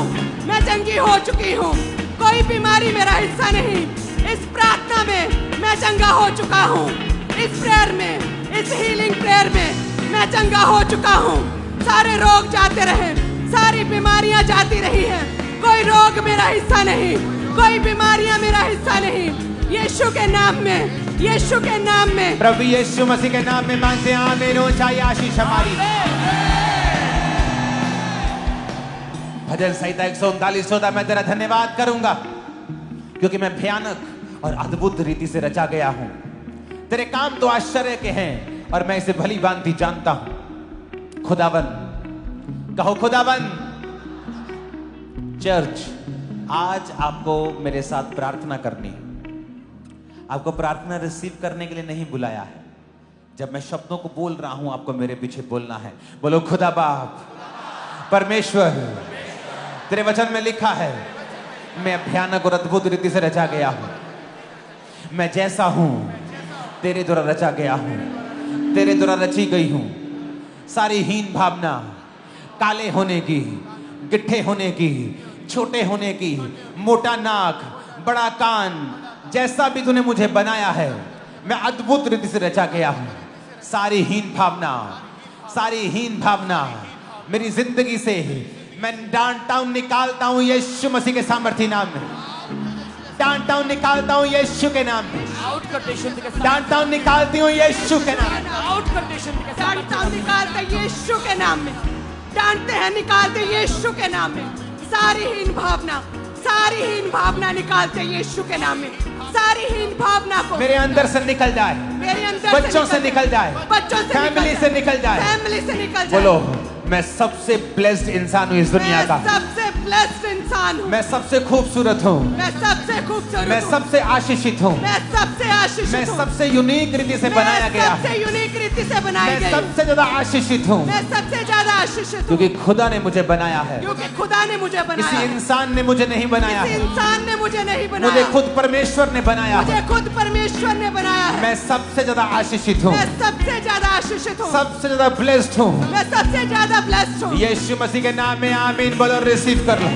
मैं चंगी हो चुकी हूँ। कोई बीमारी मेरा हिस्सा नहीं। इस प्रार्थना में मैं चंगा हो चुका हूँ। इस प्रेयर में, इस हीलिंग प्रेयर में मैं चंगा हो चुका हूँ। सारे रोग जाते रहे, सारी बीमारियां जाती रही हैं। कोई रोग मेरा हिस्सा नहीं, कोई बीमारियां मेरा हिस्सा नहीं। यीशु के नाम में, यीशु के नाम में, प्रभु यीशु मसीह के नाम में मांगते हैं, आमीन। ऊंचाई आशीष हमारी। भजन संहिता 139 होता, मैं तेरा धन्यवाद करूंगा क्योंकि मैं भयानक और अद्भुत रीति से रचा गया हूं। तेरे काम तो आश्चर्य के हैं और मैं इसे भली भांति जानता हूं। खुदावन, कहो खुदावन। चर्च, आज आपको मेरे साथ प्रार्थना करनी है। आपको प्रार्थना रिसीव करने के लिए नहीं बुलाया है। जब मैं शब्दों को बोल रहा हूं, आपको मेरे पीछे बोलना है। बोलो खुदा बाप, परमेश्वर, तेरे वचन में लिखा है मैं भयानक और अद्भुत रीति से रचा गया हूं। मैं जैसा हूं तेरे द्वारा रचा गया हूं, तेरे द्वारा रची गई हूं। सारी हीन भावना, काले होने की, गिट्ठे होने की, छोटे होने की, मोटा नाक, बड़ा कान, जैसा भी तूने मुझे बनाया है, मैं अद्भुत रीति से रचा गया हूं। सारी हीन भावना, सारी हीन भावना मेरी जिंदगी से मैं डांटता हूं, निकालता हूं यीशु मसीह के सामर्थी नाम में। डांटता हूं, निकालता हूं यीशु के नाम में। डांटता हूं, निकालती हूं यीशु के नाम में। डांटता हूं, निकालते यीशु के नाम में। डांटते हैं, निकालते यीशु के नाम में। सारी हीन भावना, सारी हीन भावना निकालते यीशु के नाम में। सारी हीन भावना को मेरे अंदर से निकल जाए, मेरे अंदर बच्चों से निकल जाए, बच्चों से, फैमिली से निकल जाए, फैमिली से निकल जाए। बोलो मैं सबसे ब्लेस्ड इंसान हूँ इस दुनिया का। मैं सबसे ब्लेस्ड इंसान हूँ। मैं सबसे खूबसूरत हूँ। मैं सबसे खूबसूरत मैं हूँ। सबसे आशीषित हूँ। मैं सबसे आशीषित मैं हूँ। सबसे यूनिक रीति से बनाया गया हूँ। सबसे यूनिक रीति से बनाई मैं गई। सबसे ज्यादा आशीषित हूँ मैं सबसे ज्यादा आशीषित हूँ क्योंकि खुदा ने मुझे बनाया है। क्योंकि खुदा ने मुझे बनाया। किसी इंसान ने मुझे नहीं बनाया किसी है। इंसान ने मुझे नहीं बनाया। मुझे खुद परमेश्वर ने बनाया मुझे है। खुद परमेश्वर ने बनाया है। मैं सबसे ज्यादा आशीषित हूँ। मैं सबसे ज्यादा आशीषित हूँ। सबसे ज्यादा ब्लेस्ड हूँ। मैं सबसे ज्यादा ब्लेस्ड हूँ। यीशु मसीह के नाम में आमीन बोलो, रिसीव कर लो।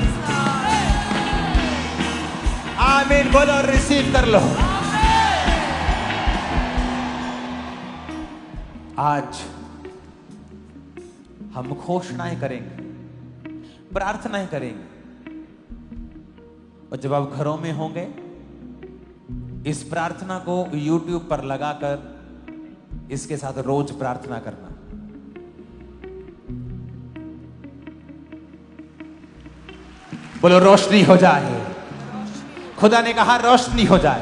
आमीन बोलो, रिसीव कर लो। आज हम घोषणाएं करेंगे, प्रार्थनाएं करेंगे, और जब आप घरों में होंगे इस प्रार्थना को YouTube पर लगाकर इसके साथ रोज प्रार्थना करना। बोलो रोशनी हो जाए। खुदा ने कहा रोशनी हो जाए,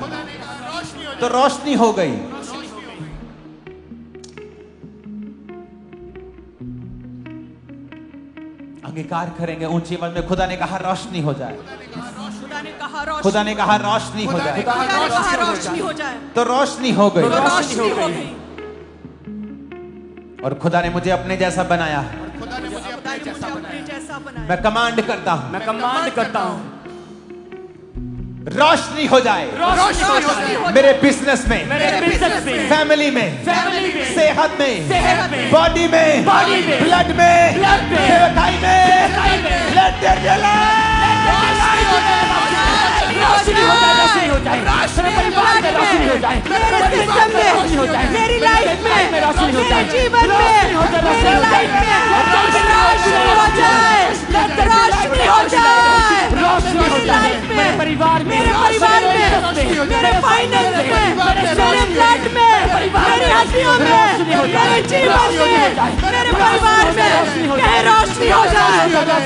तो रोशनी हो गई। अंगीकार करेंगे ऊंची आवाज में, खुदा ने कहा रोशनी हो जाए। खुदा ने कहा रोशनी। खुदा ने कहा रोशनी हो जाए, खुदा ने कहा रोशनी हो जाए। तो रोशनी हो गई। तो रोशनी हो गई। और खुदा ने मुझे अपने जैसा बनाया है। खुदा ने मुझे अपने जैसा बनाया। जैसा बनाया। मैं कमांड करता हूं, मैं कमांड करता हूँ, रोशनी हो जाए रोशनी हो जाए। मेरे बिजनेस में, मेरे बिजनेस में, फैमिली में, फैमिली में, सेहत में, सेहत में, बॉडी में, बॉडी में, ब्लड में, ब्लड में, सेवकाई में, सेवकाई में, लेट देयर बी रोशनी हो जाए, रोशनी हो जाए, मेरे परिवार में रोशनी हो जाए, मेरे सिस्टम में, मेरी लाइफ में, मेरे जीवन में, मेरी लाइफ में रोशनी हो जाए। रोशनी हो जाए। रोशनी हो जाए, मेरे परिवार में, मेरे परिवार में, मेरे फाइनेंस में, मेरे ब्लड में, मेरी हड्डियों में, मेरे जीवन में, मेरे परिवार में कहीं रोशनी हो जाए।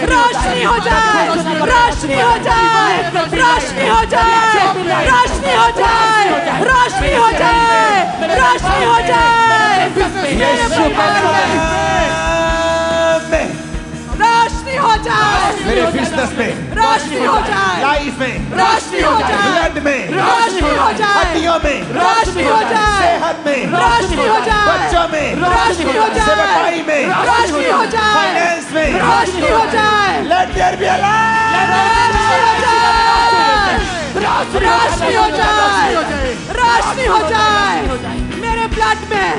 रोशनी हो जाए। रोशनी हो जाए। रोशनी हो जाए। रोशनी हो जाए। रोशनी हो जाए। रोशनी हो जाए। मेरे परिवार में रोशनी हो जाए। मेरे बिजनेस में, रोशनी हो जाए। लाइफ में, रोशनी हो जाए। ब्लड में, रोशनी हो जाए। हड्डियों में, रोशनी हो जाए। सेहत में, रोशनी हो जाए। बच्चों में, रोशनी हो जाए। सेवकाई में, रोशनी हो जाए। फाइनेंस में, रोशनी हो जाए। लेट देयर बी रोशनी हो जाए। रोशनी हो जाए। रोशनी हो जाए। मेरे ब्लड में,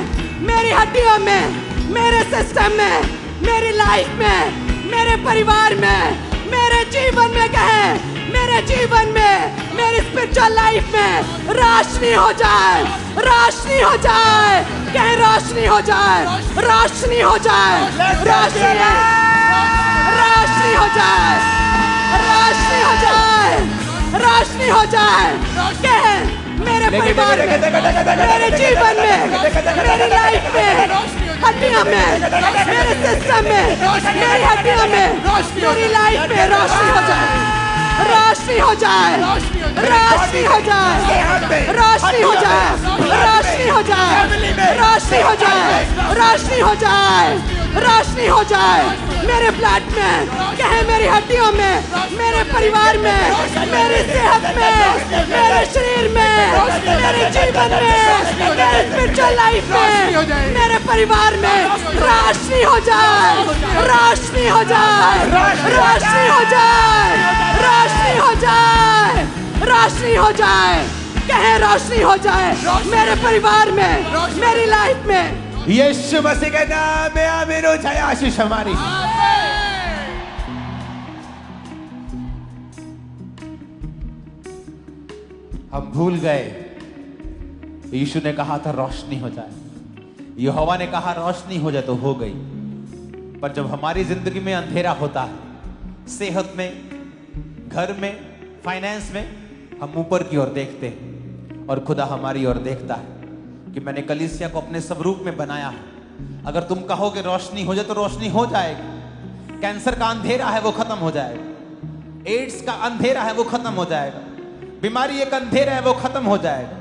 मेरी हड्डियों में, मेरे सिस्टम में, मेरी लाइफ में, मेरे मेरे परिवार में, मेरे जीवन में कहे, मेरे जीवन में, मेरी स्पिरिचुअल लाइफ में रोशनी हो जाए, रोशनी हो जाए, कहे रोशनी हो जाए, रोशनी हो जाए, रोशनी रोशनी हो जाए, रोशनी हो जाए, रोशनी हो जाए, कहे मेरे परिवार में, मेरे जीवन में, मेरी लाइफ में, हड्डियों में, मेरे सिस्टम में, मेरी हड्डियों में, मेरी लाइफ में रोशनी हो जाए, रोशनी हो जाए, रोशनी हो जाए, रोशनी हो जाए, रोशनी हो जाए, रोशनी हो जाए, रोशनी हो जाए, रोशनी हो जाए, मेरे ब्लड में, कहे मेरी हड्डियों में, मेरे परिवार में, मेरी सेहत में, मेरे शरीर में, मेरे जीवन में, मेरे स्पिरिचुअल लाइफ में, मेरे परिवार में रोशनी हो जाए, रोशनी हो जाए, रोशनी हो जाए, रोशनी हो जाए, रोशनी हो जाए, कहे रोशनी हो जाए, मेरे परिवार में, मेरी लाइफ में। यीशु मसीह के नाम में आमीन हो जाए। आशीष हमारी। हम भूल गए, यीशु ने कहा था रोशनी हो जाए, यहोवा ने कहा रोशनी हो जाए, तो हो गई। पर जब हमारी जिंदगी में अंधेरा होता है, सेहत में, घर में, फाइनेंस में, हम ऊपर की ओर देखते हैं और खुदा हमारी ओर देखता है कि मैंने कलीसिया को अपने स्वरूप में बनाया है। अगर तुम कहोगे रोशनी हो जाए तो रोशनी हो जाएगी। कैंसर का अंधेरा है वो खत्म हो जाएगा, एड्स का अंधेरा है वो खत्म हो जाएगा, बीमारी एक अंधेरा है वो खत्म हो जाएगा।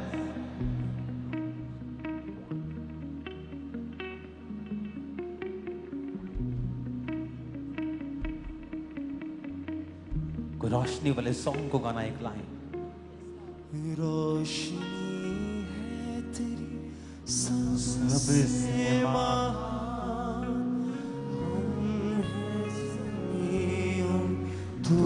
कोई रोशनी वाले सॉन्ग को गाना एक लाइन। रोशनी है तेरी सबसे महान, हम हैं ज़मीन, तू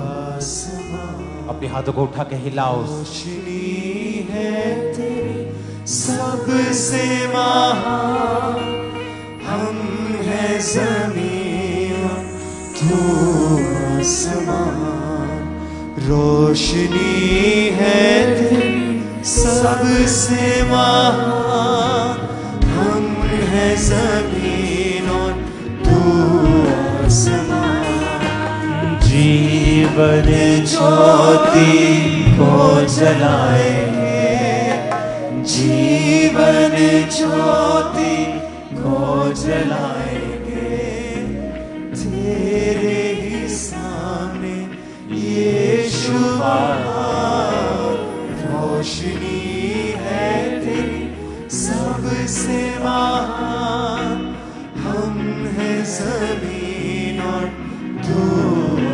आसमान। अपने हाथों को उठा के हिलाओ। रोशनी है तेरी सबसे महान, हम हैं ज़मीन, तू आसमान। रोशनी है तेरी सबसे महान, हम हैं ज़मीन और तू आसमान। जीवन ज्योति को जलाएंगे, जीवन ज्योति को जलाएंगे, तेरे ही सामने यीशु बाहर। रोशनी है तेरी सबसे महान, हम हैं ज़मीन और तू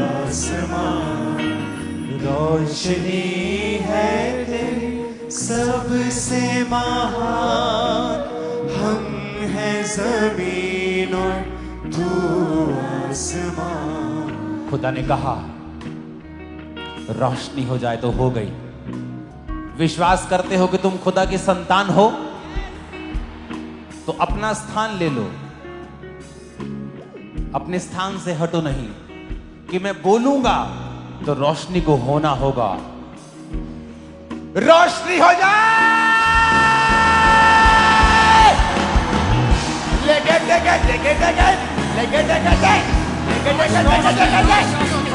आसमान। रोशनी है तेरी सबसे महान, हम हैं ज़मीन और तू आसमान। खुदा ने कहा रोशनी हो जाए तो हो गई। विश्वास करते हो कि तुम खुदा की संतान हो तो अपना स्थान ले लो, अपने स्थान से हटो नहीं कि मैं बोलूंगा तो रोशनी को होना होगा। रोशनी हो जाए। लेके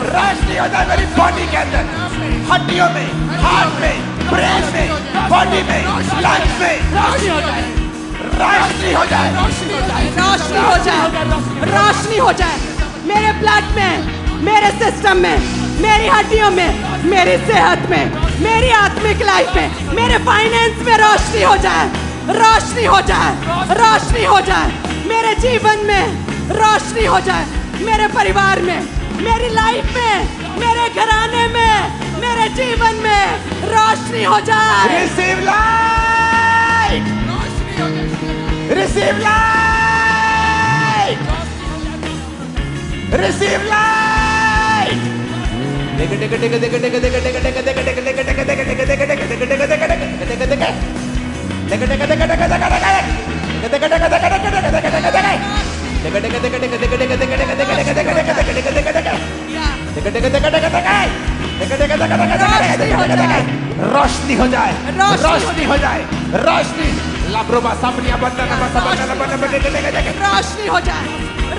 रोशनी हो जाए मेरी बॉडी के अंदर, हड्डियों में, हार्ट में, ब्रेन में, बॉडी में, लंग्स में। रोशनी हो जाए, रोशनी हो जाए, रोशनी हो जाए, रोशनी हो जाए, मेरे ब्लड में, मेरे सिस्टम में, मेरी हड्डियों में, मेरी सेहत में, मेरी आत्मिक लाइफ में, मेरे फाइनेंस में रोशनी हो जाए, रोशनी हो जाए, रोशनी हो जाए, मेरे जीवन में रोशनी हो जाए, मेरे परिवार में, मेरी लाइफ में, मेरे घराने में, मेरे जीवन में रोशनी हो जाए। Receive light, receive light, receive light. रोशनी हो जाए, रोशनी हो जाए, रोशनी लाब्रोबा सामनिया बनना रोशनी हो जाए,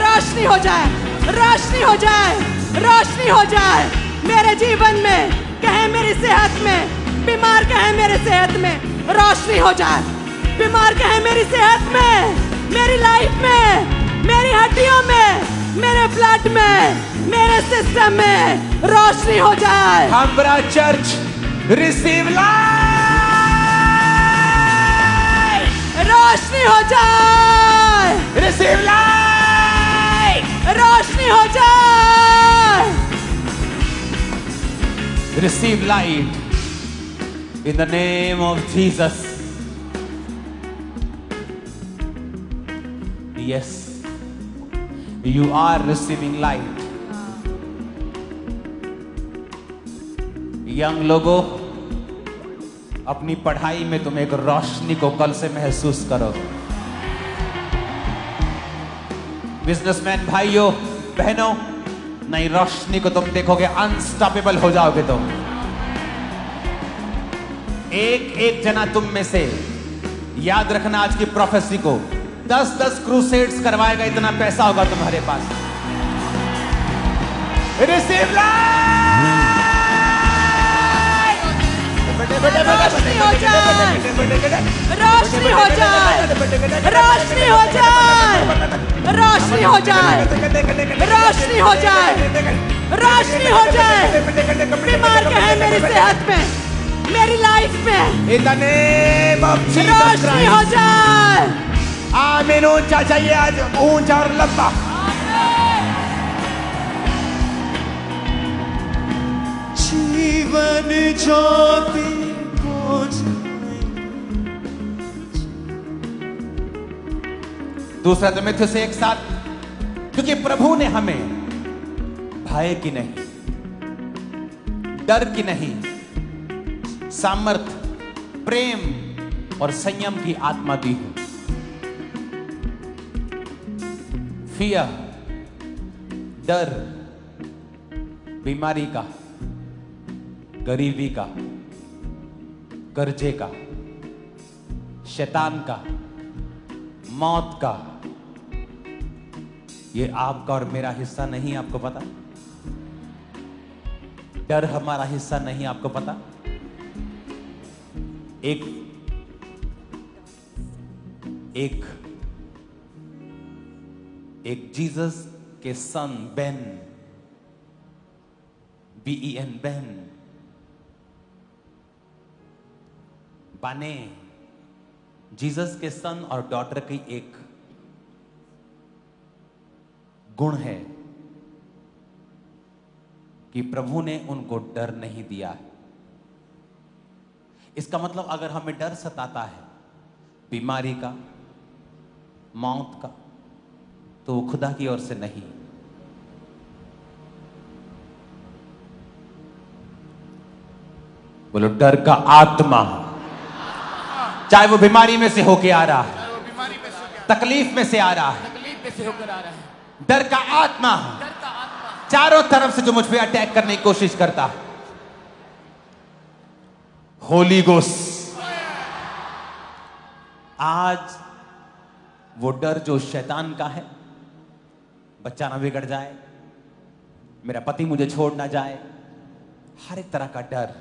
रोशनी हो जाए, रोशनी हो जाए, रोशनी हो जाए मेरे जीवन में, कहे मेरी सेहत में, बीमार कहे मेरे सेहत में, रोशनी हो जाए, बीमार कहे मेरी सेहत में, मेरी लाइफ में, मेरी हड्डियों में, मेरे ब्लड में, मेरे सिस्टम में रोशनी हो जाए। हमारा चर्च रिसीव लाइफ, रोशनी हो जाए, रिसीव लाइफ, रोशनी हो जाए। receive light in the name of Jesus. Yes, you are receiving light. Young लोगों, अपनी पढ़ाई में तुम एक रोशनी को कल से महसूस करो। बिजनेसमैन भाइयों बहनों, नई रोशनी को तुम देखोगे, अनस्टॉपेबल हो जाओगे तुम। एक एक जना तुम में से, याद रखना आज की प्रोफेसी को, 10-10 क्रूसेड्स करवाएगा, इतना पैसा होगा तुम्हारे पास। रिसीव रोशनी हो जाए, रोशनी हो जाए, रोशनी हो जाए, रोशनी हो जाए, रोशनी हो जाए, रोशनी हो जाए। बीमार कहे मेरी सेहत में, मेरी लाइफ में, in the name of Jesus रोशनी हो जाए। आमीन। ऊंचा चाहिए आज, ऊंचा और लंबा। जीवन ज्योति दूसरा तिमुथियुस से एक साथ, क्योंकि प्रभु ने हमें भय की नहीं, डर की नहीं, सामर्थ, प्रेम और संयम की आत्मा दी है। फियर, डर, बीमारी का, गरीबी का, कर्जे का, शैतान का, मौत का, ये आपका और मेरा हिस्सा नहीं। आपको पता? डर हमारा हिस्सा नहीं, आपको पता? एक जीसस के सन बेन, BEN, बेन, बाने, जीसस के सन और डॉटर की एक गुण है कि प्रभु ने उनको डर नहीं दिया है। इसका मतलब अगर हमें डर सताता है बीमारी का, मौत का, तो वो खुदा की ओर से नहीं। बोलो डर का आत्मा, चाहे वो बीमारी में से होके आ रहा है, तकलीफ में से आ रहा है, डर का आत्मा चारों तरफ से जो मुझ पे अटैक करने की कोशिश करता है, होली गोस्ट, आज वो डर जो शैतान का है, बच्चा ना बिगड़ जाए, मेरा पति मुझे छोड़ ना जाए, हर एक तरह का डर,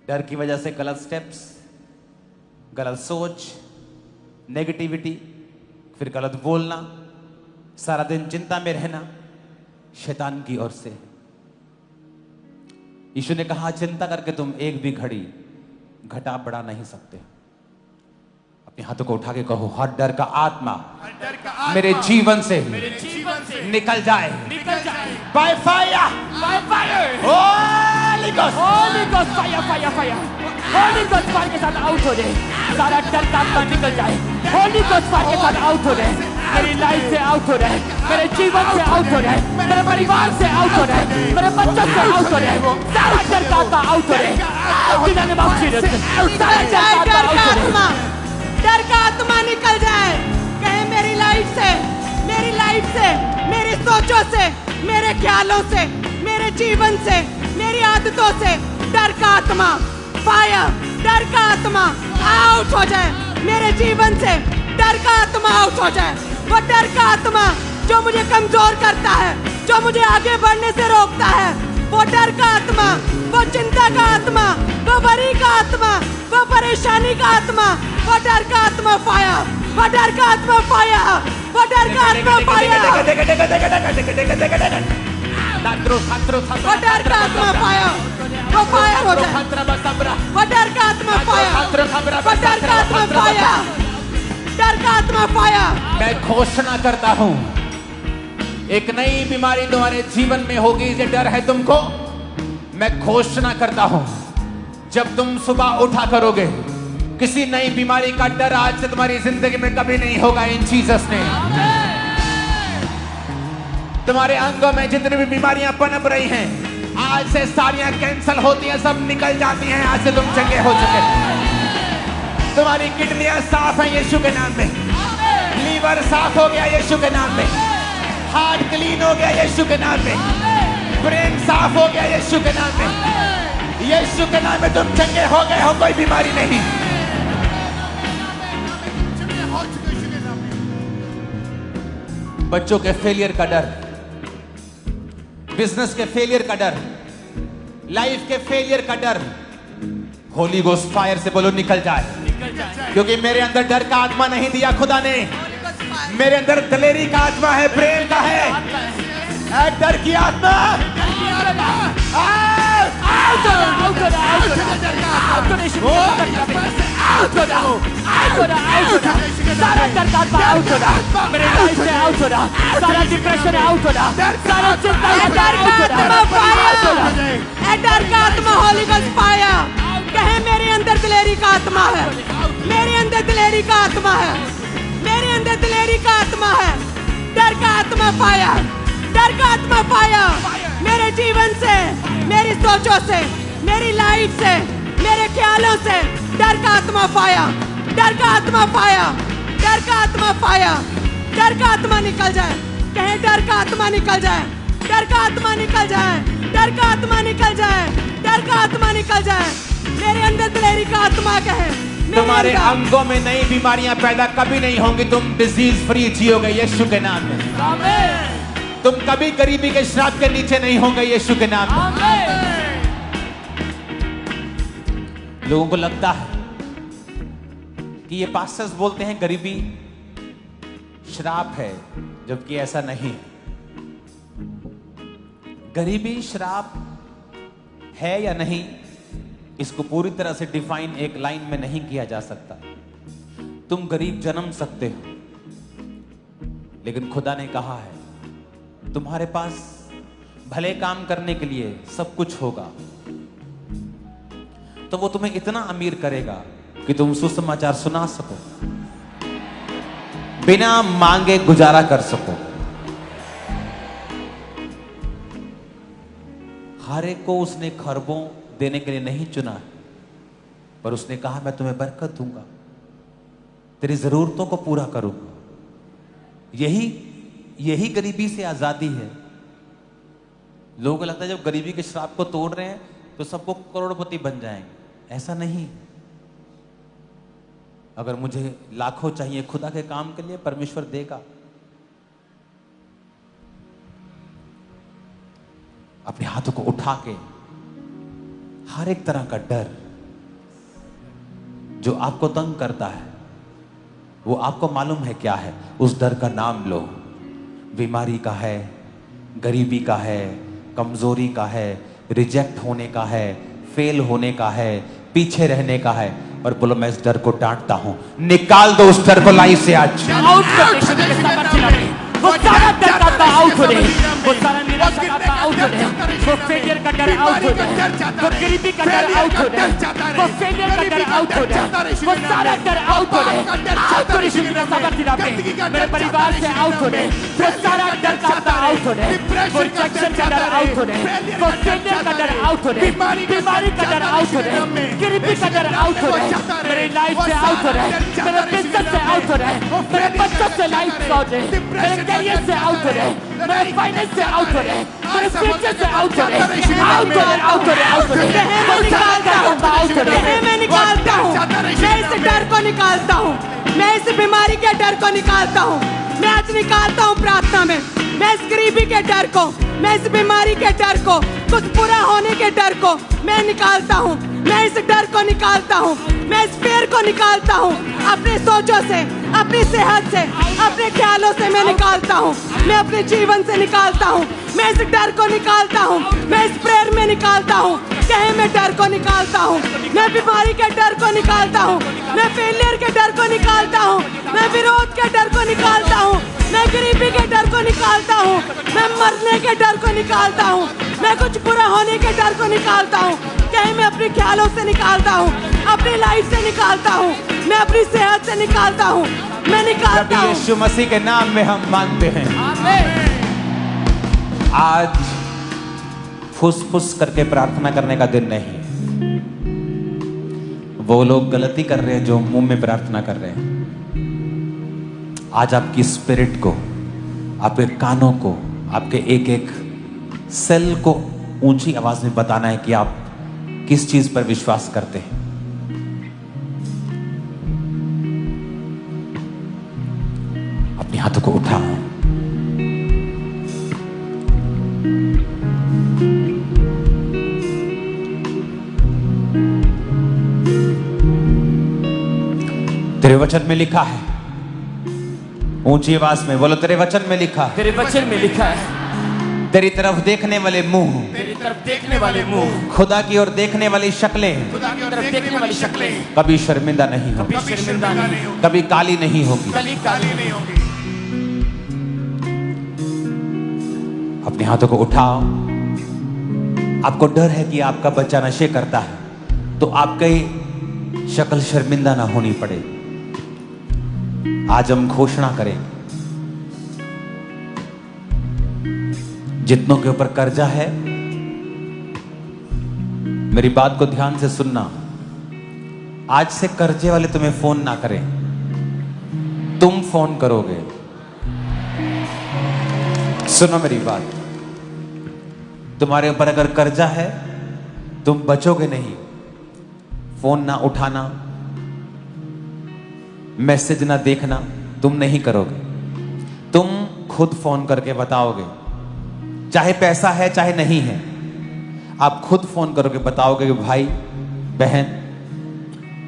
डर की वजह से गलत स्टेप्स, गलत सोच, नेगेटिविटी, फिर गलत बोलना, सारा दिन चिंता में रहना, शैतान की ओर से। यीशु ने कहा चिंता करके तुम एक भी घड़ी घटा बढ़ा नहीं सकते। अपने हाथों को उठा के कहो, हर डर का आत्मा मेरे जीवन से निकल जाए, by fire, Holi ghost, Holi ghost, fire fire fire, Holi ghost fire के साथ आउट हो जाए, सारा डर का आत्मा निकल जाए, होली गोस्ट फायर के साथ आउट हो जाए, मेरी लाइफ से आउट हो जाए, मेरे जीवन से आउट हो जाए, मेरे परिवार से आउट हो जाए, मेरे बच्चों से आउट हो जाए, सारा डर का आत्मा आउट हो जाए, सारा डर का आत्मा निकल जाए, कहे मेरी लाइफ लाइफ से, मेरी सोचों से, मेरे ख्यालों से, मेरे जीवन से, मेरी आदतों से डर का आत्मा फायर, डर का आत्मा आउट हो जाए मेरे जीवन से, डर का आत्मा आउट हो जाए। वो डर का आत्मा जो मुझे कमजोर करता है, जो मुझे आगे बढ़ने से रोकता है, वो डर का आत्मा, वो चिंता का आत्मा, वो वरी का आत्मा, वो परेशानी का आत्मा, वो डर का आत्मा फायर, वो डर का आत्मा फायर, वो डर का आत्मा फायर, वो डर का आत्मा फायर, वो फायर हो जाए, वो डर का आत्मा फायर, वो डर का आत्मा फायर, डर का आत्मा फायर। मैं घोषणा करता हूं, एक नई बीमारी तुम्हारे जीवन में होगी। ये डर है तुमको, मैं घोषणा करता हूं, जब तुम सुबह उठा करोगे, किसी नई बीमारी का डर आज से तुम्हारी जिंदगी में कभी नहीं होगा। इन जीसस ने तुम्हारे अंगों में जितनी भी बीमारियां पनप रही हैं, आज से सारियां कैंसल होती हैं, सब निकल जाती हैं। आज से तुम चंगे हो चुके। तुम्हारी किडनियां साफ हैं यीशु के नाम में, लीवर साफ हो गया यीशु के नाम में, हार्ट क्लीन हो गया यीशु के नाम में, ब्रेन साफ हो गया यीशु के नाम में। यीशु के नाम में तुम चंगे हो गए हो, कोई बीमारी नहीं। बच्चों के फेलियर का डर, बिजनेस के फेलियर का डर, लाइफ के फेलियर का डर, होली गोस्ट फायर से बोलो निकल जाए। क्योंकि मेरे अंदर डर का आत्मा नहीं दिया खुदा ने, मेरे अंदर दिलेरी का आत्मा है, प्रेम का है। डर की आत्मा सारा डर का आत्मा आउट हो रहा, मेरे लाइफ से आउट हो रहा, सारा डिप्रेशन आउट हो रहा, सारा चिंता डर का आत्मा होली गोस्ट फायर। कहे मेरे अंदर दिलेरी का आत्मा है, मेरे अंदर दिलेरी का आत्मा है, मेरे अंदर दिलेरी का आत्मा है। डर का आत्मा फायर, डर का आत्मा फायर। मेरे जीवन से, मेरी सोचों से, मेरी लाइफ से, मेरे ख्यालों से डर का आत्मा फायर, डर का आत्मा फायर, डर का आत्मा फायर। डर का आत्मा निकल जाए, कहे डर का आत्मा निकल जाए, डर का आत्मा निकल जाए, डर का आत्मा निकल जाए, डर का आत्मा निकल जाए। मेरे अंदर दिलेरी का आत्मा कहे तुम्हारे अंगों में नई बीमारियां पैदा कभी नहीं होंगी। तुम डिजीज फ्री जियोगे यीशु के नाम में। तुम कभी गरीबी के श्राप के नीचे नहीं होंगे यीशु के नाम में। लोगों को लगता है कि ये पास्टर्स बोलते हैं गरीबी श्राप है, जबकि ऐसा नहीं है। गरीबी श्राप है या नहीं, इसको पूरी तरह से डिफाइन एक लाइन में नहीं किया जा सकता। तुम गरीब जन्म सकते हो, लेकिन खुदा ने कहा है तुम्हारे पास भले काम करने के लिए सब कुछ होगा, तो वो तुम्हें इतना अमीर करेगा कि तुम सुसमाचार सुना सको, बिना मांगे गुजारा कर सको। हर एक को उसने खरबों देने के लिए नहीं चुना है, पर उसने कहा मैं तुम्हें बरकत दूंगा, तेरी जरूरतों को पूरा करूंगा। यही गरीबी से आजादी है। लोगों को लगता है जब गरीबी के श्राप को तोड़ रहे हैं तो सबको करोड़पति बन जाएंगे, ऐसा नहीं। अगर मुझे लाखों चाहिए खुदा के काम के लिए, परमेश्वर देगा। अपने हाथों को उठा के हर एक तरह का डर जो आपको तंग करता है, वो आपको मालूम है क्या है, उस डर का नाम लो। बीमारी का है, गरीबी का है, कमजोरी का है, रिजेक्ट होने का है, फेल होने का है, पीछे रहने का है, और बोलो मैं इस डर को डांटता हूं। निकाल दो उस डर को लाइफ से आज। आउट कर दे, वो सारा डर का आउट हो रही, वो सारा निराशा का आउट हो जाए, वो फेलियर का डर आउट हो जाए, वो गरीबी का डर आउट हो जाए, वो फेलियर का डर आउट हो जाए, वो सारा डर आउट हो जाए, आउट हो यीशु के सामर्थ्य नाम में। मेरे परिवार से आउट हो जाए, वो सारा डर का आपका आउट हो जाए, वो रिजेक्शन का डर आउट हो जाए, वो फेलियर का डर आउट हो जाए, बीमारी का डर आउट हो जाए, गरीबी का डर आउट हो जाए, मेरे लाइफ से आउट हो जाए, मेरे बिजनेस से आउट हो जाए, मेरे बच्चों से लाइफ से आउट हो जाए, मेरे करियर से आउट हो जाए, मेरे फाइनेंस से आउट हो जाए, मेरे फ्यूचर से आउट हो जाए, आउट हो जाए, आउट हो जाए, आउट हो जाए, मैं निकालता हूँ, आउट हो जाए, मैं निकालता हूँ, मैं इस डर को निकालता हूँ, मैं इस बीमारी के डर को निकालता हूँ, मैं आज निकालता हूँ प्रार्थना में, मैं इस गरीबी के डर को, मैं इस बीमारी के डर को, कुछ बुरा होने के डर को मैं निकालता हूँ, मैं इस डर को निकालता हूँ, मैं इस फेर को निकालता हूँ, अपने सोचों से, अपनी सेहत से, अपने ख्यालों से मैं निकालता हूँ, मैं अपने जीवन से निकालता हूँ, मैं इस डर को निकालता हूँ, मैं इस प्रेयर में निकालता हूँ, कहीं मैं डर को निकालता हूँ, मैं बीमारी के डर को निकालता हूँ, मैं फेलियर के डर को निकालता हूँ, मैं विरोध के डर को निकालता हूँ, मैं गरीबी के डर को निकालता हूँ, मैं मरने के डर को निकालता हूँ, मैं कुछ बुरा होने के डर को निकालता हूँ, कहीं मैं अपने ख्यालों से निकालता हूँ, अपनी लाइफ से निकालता हूँ, मैं अपनी सेहत से निकालता हूँ, मैं निकालता प्रभु हूँ। यीशु मसीह के नाम में हम मांगते हैं। आज फुस-फुस करके प्रार्थना करने का दिन नहीं। वो लोग गलती कर रहे हैं जो मुंह में प्रार्थना कर रहे हैं। आज आपकी स्पिरिट को, आपके कानों को, आपके एक एक सेल को ऊंची आवाज में बताना है कि आप किस चीज पर विश्वास करते हैं। अपने हाथों को उठाओ। तेरे वचन में लिखा है, ऊंची आवाज में बोलो, तेरे वचन में लिखा है, तेरे वचन में लिखा है, तेरी तरफ देखने वाले मुंह, तेरी तरफ देखने वाले मुंह, खुदा की ओर देखने वाली शक्लें खुदा की ओर तरफ देखने वाली शक्लें कभी शर्मिंदा नहीं होगी, कभी शर्मिंदा नहीं होगी, कभी काली नहीं होगी। कली काली नहीं होगी। अपने हाथों को उठाओ। आपको डर है कि आपका बच्चा नशे करता है, तो आपकी शक्ल शर्मिंदा ना होनी पड़े। आज हम घोषणा करेंगे, जितनों के ऊपर कर्जा है, मेरी बात को ध्यान से सुनना। आज से कर्जे वाले तुम्हें फोन ना करें, तुम फोन करोगे। सुनो मेरी बात, तुम्हारे ऊपर अगर कर्जा है, तुम बचोगे नहीं। फोन ना उठाना, मैसेज ना देखना, तुम नहीं करोगे। तुम खुद फोन करके बताओगे, चाहे पैसा है चाहे नहीं है, आप खुद फोन करोगे, बताओगे कि भाई बहन,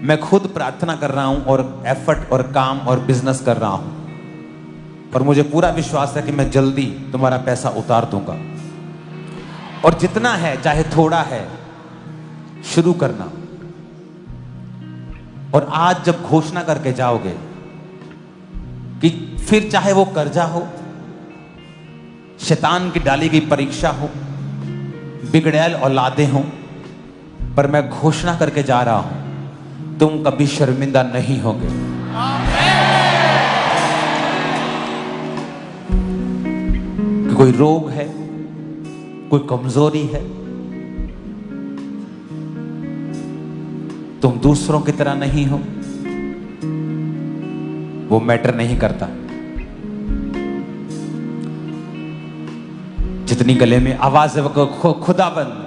मैं खुद प्रार्थना कर रहा हूं और एफर्ट और काम और बिजनेस कर रहा हूं, और मुझे पूरा विश्वास है कि मैं जल्दी तुम्हारा पैसा उतार दूंगा। और जितना है, चाहे थोड़ा है, शुरू करना। और आज जब घोषणा करके जाओगे कि फिर चाहे वो कर्जा हो, शैतान की डाली गई परीक्षा हो, बिगड़ैल औलादे हो, पर मैं घोषणा करके जा रहा हूं, तुम कभी शर्मिंदा नहीं होगे। कि कोई रोग है, कोई कमजोरी है, तुम दूसरों की तरह नहीं हो, वो मैटर नहीं करता। जितनी गले में आवाज है वो खुदाबंद,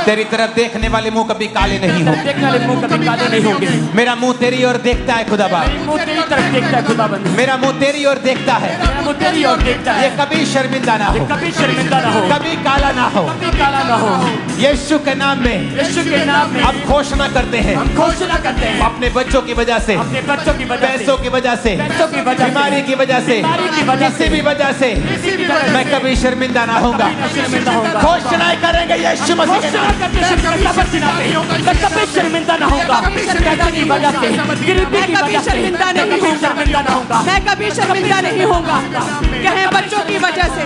तेरी तरफ देखने वाले मुंह कभी काले नहीं होंगे, देखने वाले मुंह कभी काले नहीं होंगे। मेरा मुंह तेरी ओर देखता है खुदाबंद, मुंह तेरी तरफ देखता है खुदाबंद, मेरा मुंह तेरी ओर देखता है, मेरा मुंह तेरी ओर देखता है। ये कभी शर्मिंदा ना हो, कभी शर्मिंदा ना हो, कभी काला ना हो। कभी काला ना हो। यीशु के नाम में, यीशु के नाम में अब घोषणा करते हैं, हम घोषणा करते हैं, अपने बच्चों की वजह से, अपने बच्चों की वजह से, पैसों की वजह से, पैसों की वजह से, बीमारी की वजह से, बीमारी की वजह से, किसी भी वजह से किसी भी वजह मैं से कभी शर्मिंदा ना होऊंगा। शर्मिंदा होगा। घोषणाएं करेंगे यीशु मसीह के घोषणा नाम। करते हैं, मैं कभी शर्मिंदा ना होगा। पैसे की वजह से, गरीबी की वजह से शर्मिंदा नहीं कभी होऊंगा। शर्मिंदा ना होगा। मैं कभी शर्मिंदा नहीं होऊंगा, कहीं बच्चों की वजह से,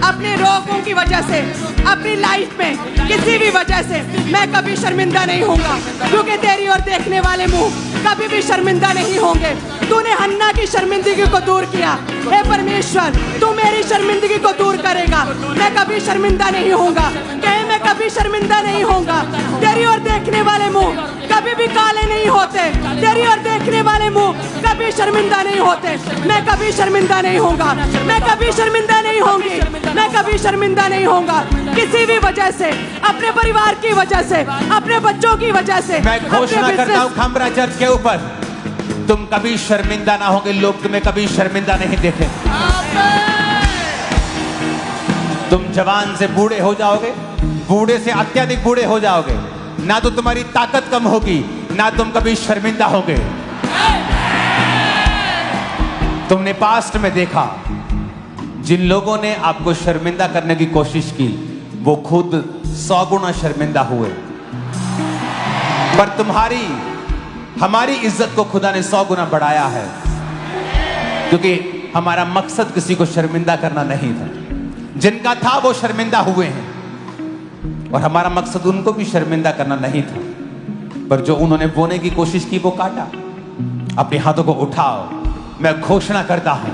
अपने रोगों की वजह से, अपनी लाइफ में किसी भी वजह से मैं कभी शर्मिंदा नहीं होऊंगा, क्योंकि तेरी ओर देखने वाले मुंह कभी भी शर्मिंदा नहीं होंगे। तूने हन्ना की शर्मिंदगी को दूर किया, हे परमेश्वर तू मेरी शर्मिंदगी को दूर करेगा। मैं कभी शर्मिंदा नहीं होऊंगा, कहे मैं कभी शर्मिंदा नहीं होऊंगा। तेरी ओर देखने वाले मुंह कभी भी काले नहीं होते, तेरी ओर देखने वाले मुंह कभी शर्मिंदा नहीं होते। मैं कभी शर्मिंदा नहीं होऊंगा, मैं कभी शर्मिंदा नहीं होंगी, मैं कभी शर्मिंदा नहीं होऊंगा किसी भी वजह से, अपने परिवार की वजह से, अपने बच्चों की वजह से। मैं घोषणा करता हूं खंबरा चर्च के ऊपर, तुम कभी शर्मिंदा ना होगे, लोग तुम्हें कभी शर्मिंदा नहीं देखे। तुम जवान से बूढ़े हो जाओगे, बूढ़े से अत्यधिक बूढ़े हो जाओगे, ना तो तुम्हारी ताकत कम होगी, ना तुम कभी शर्मिंदा होगे। तुमने पास्ट में देखा जिन लोगों ने आपको शर्मिंदा करने की कोशिश की वो खुद 100 गुना शर्मिंदा हुए, पर तुम्हारी हमारी इज्जत को खुदा ने 100 गुना बढ़ाया है, क्योंकि हमारा मकसद किसी को शर्मिंदा करना नहीं था। जिनका था वो शर्मिंदा हुए हैं, और हमारा मकसद उनको भी शर्मिंदा करना नहीं था, पर जो उन्होंने बोने की कोशिश की वो काटा। अपने हाथों को उठाओ, मैं घोषणा करता हूं,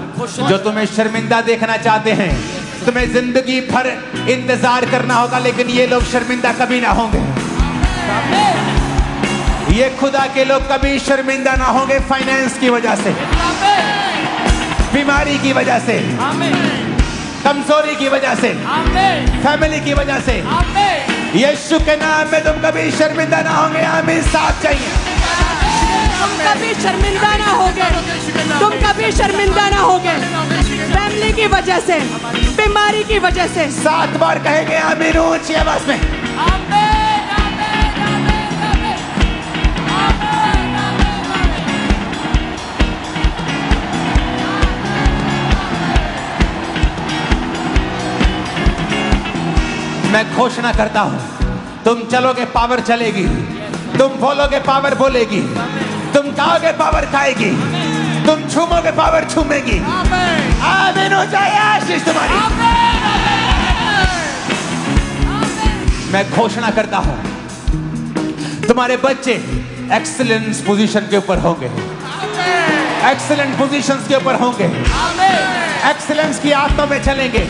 जो तुम्हें शर्मिंदा देखना चाहते हैं तुम्हें जिंदगी भर इंतजार करना होगा, लेकिन ये लोग शर्मिंदा कभी ना होंगे। ये खुदा के लोग कभी शर्मिंदा ना होंगे, फाइनेंस की वजह से, बीमारी की वजह से, कमजोरी की वजह से, फैमिली की वजह से। यीशु के नाम में तुम कभी शर्मिंदा ना होंगे। आमीन। साथ चाहिए। तुम कभी शर्मिंदा ना होगे, तुम कभी शर्मिंदा ना होगे, फैमिली की वजह से, बीमारी की वजह से। 7 बार कहेंगे आमीन ऊंची आवाज में। मैं घोषणा करता हूं, तुम चलोगे पावर चलेगी, तुम बोलोगे पावर बोलेगी, तुम खाओगे पावर खाएगी, तुम छूमोगे पावर छूमेगी। आमीन हो जाए आशीष तुम्हारी। मैं घोषणा करता हूं, तुम्हारे बच्चे एक्सीलेंस पोजीशन के ऊपर होंगे, एक्सीलेंट पोजीशंस के ऊपर होंगे, एक्सीलेंस की आत्मा में चलेंगे,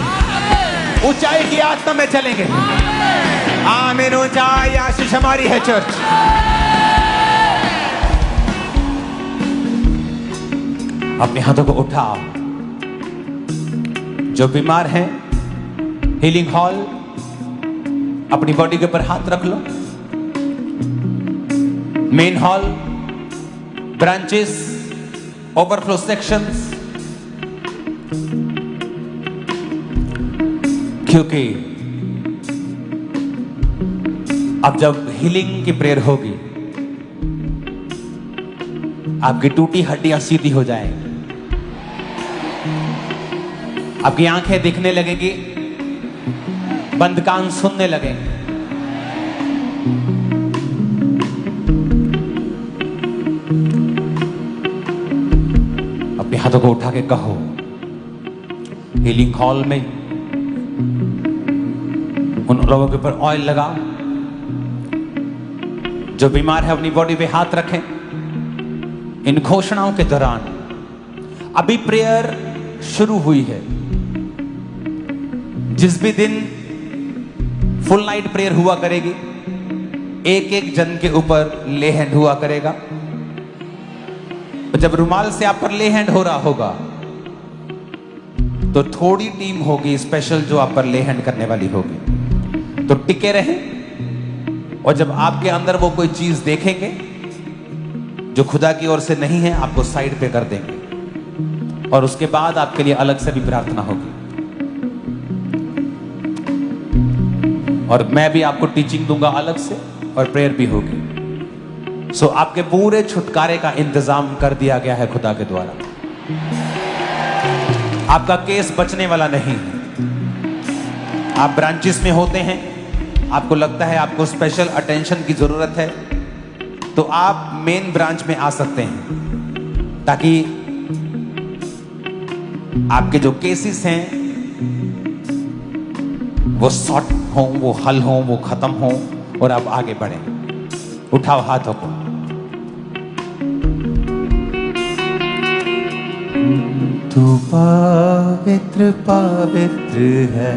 ऊंचाई की आत्मा में चलेंगे। आमीन। ऊंचाई आशीष हमारी है चर्च। अपने हाथों को उठाओ, जो बीमार हैं हीलिंग हॉल, अपनी बॉडी के ऊपर हाथ रख लो। Main hall, branches, overflow sections, क्योंकि अब जब हीलिंग की प्रेयर होगी आपकी टूटी हड्डियां सीधी हो जाएंगी, आपकी आंखें दिखने लगेगी, बंद कान सुनने लगेंगे। अपने हाथों को उठा के कहो, हीलिंग हॉल में उन लोगों के ऊपर ऑयल लगाओ, जो बीमार है अपनी बॉडी पे हाथ रखें। इन घोषणाओं के दौरान अभी प्रेयर शुरू हुई है। जिस भी दिन फुल नाइट प्रेयर हुआ करेगी, एक एक जन के ऊपर ले हैंड हुआ करेगा। जब रुमाल से आप पर ले हैंड हो रहा होगा तो थोड़ी टीम होगी स्पेशल जो आप पर ले हैंड करने वाली होगी, तो टिके रहें। और जब आपके अंदर वो कोई चीज देखेंगे जो खुदा की ओर से नहीं है, आपको साइड पे कर देंगे और उसके बाद आपके लिए अलग से भी प्रार्थना होगी। और मैं भी आपको टीचिंग दूंगा अलग से और प्रेयर भी होगी। सो आपके पूरे छुटकारे का इंतजाम कर दिया गया है खुदा के द्वारा। आपका केस बचने वाला नहीं है। आप ब्रांचेस में होते हैं, आपको लगता है आपको स्पेशल अटेंशन की जरूरत है, तो आप मेन ब्रांच में आ सकते हैं, ताकि आपके जो केसेस हैं वो शॉर्ट हो, वो हल हो, वो खत्म हो और आप आगे बढ़े। उठाओ हाथों को। तू पवित्र पवित्र है,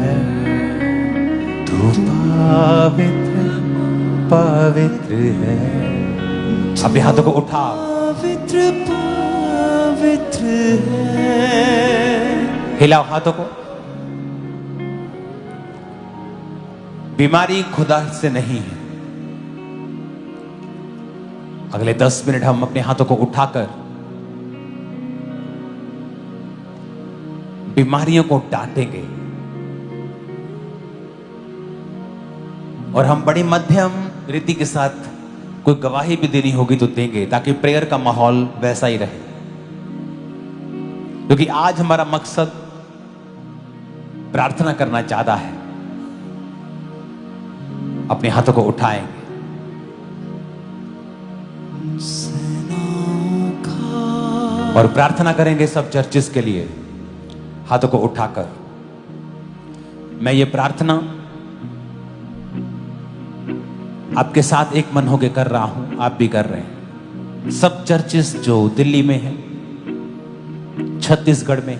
तू पवित्र पवित्र है। अपने हाथों को उठाओ। पवित्र पवित्र है। हिलाओ हाथों को। बीमारी खुदा से नहीं है। अगले 10 मिनट हम अपने हाथों को उठाकर बीमारियों को डांटेंगे और हम बड़ी मध्यम रीति के साथ कोई गवाही भी देनी होगी तो देंगे, ताकि प्रेयर का माहौल वैसा ही रहे। क्योंकि आज हमारा मकसद प्रार्थना करना ज्यादा है। अपने हाथों को उठाएंगे और प्रार्थना करेंगे सब चर्चेस के लिए, हाथों को उठाकर। मैं ये प्रार्थना आपके साथ एक मन होकर कर रहा हूं, आप भी कर रहे हैं। सब चर्चेस जो दिल्ली में हैं, छत्तीसगढ़ में,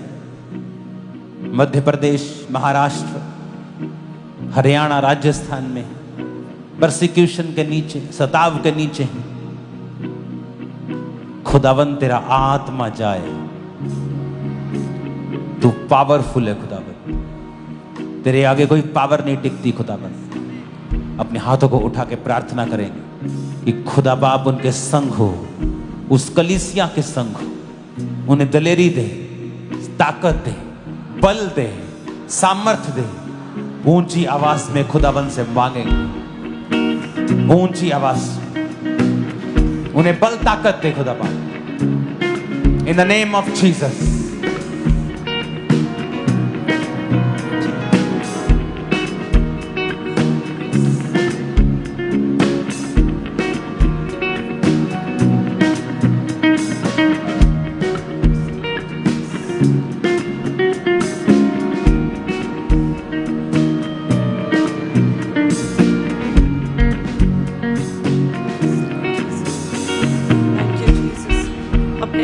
मध्य प्रदेश, महाराष्ट्र, हरियाणा, राजस्थान में परसिक्यूशन के नीचे, सताव के नीचे हैं। खुदावन तेरा आत्मा जाए। तू पावरफुल है खुदावन, तेरे आगे कोई पावर नहीं टिकती खुदावन। अपने हाथों को उठा के प्रार्थना करेंगे कि खुदा बाप उनके संग हो, उस कलीसिया के संग हो। उन्हें दलेरी दे, ताकत दे, बल दे, सामर्थ्य दे। ऊंची आवाज में खुदावन से मांगेंगे, ऊंची आवाज। उन्हें बल ताकत दे खुदा बाप, इन द नेम ऑफ जीसस।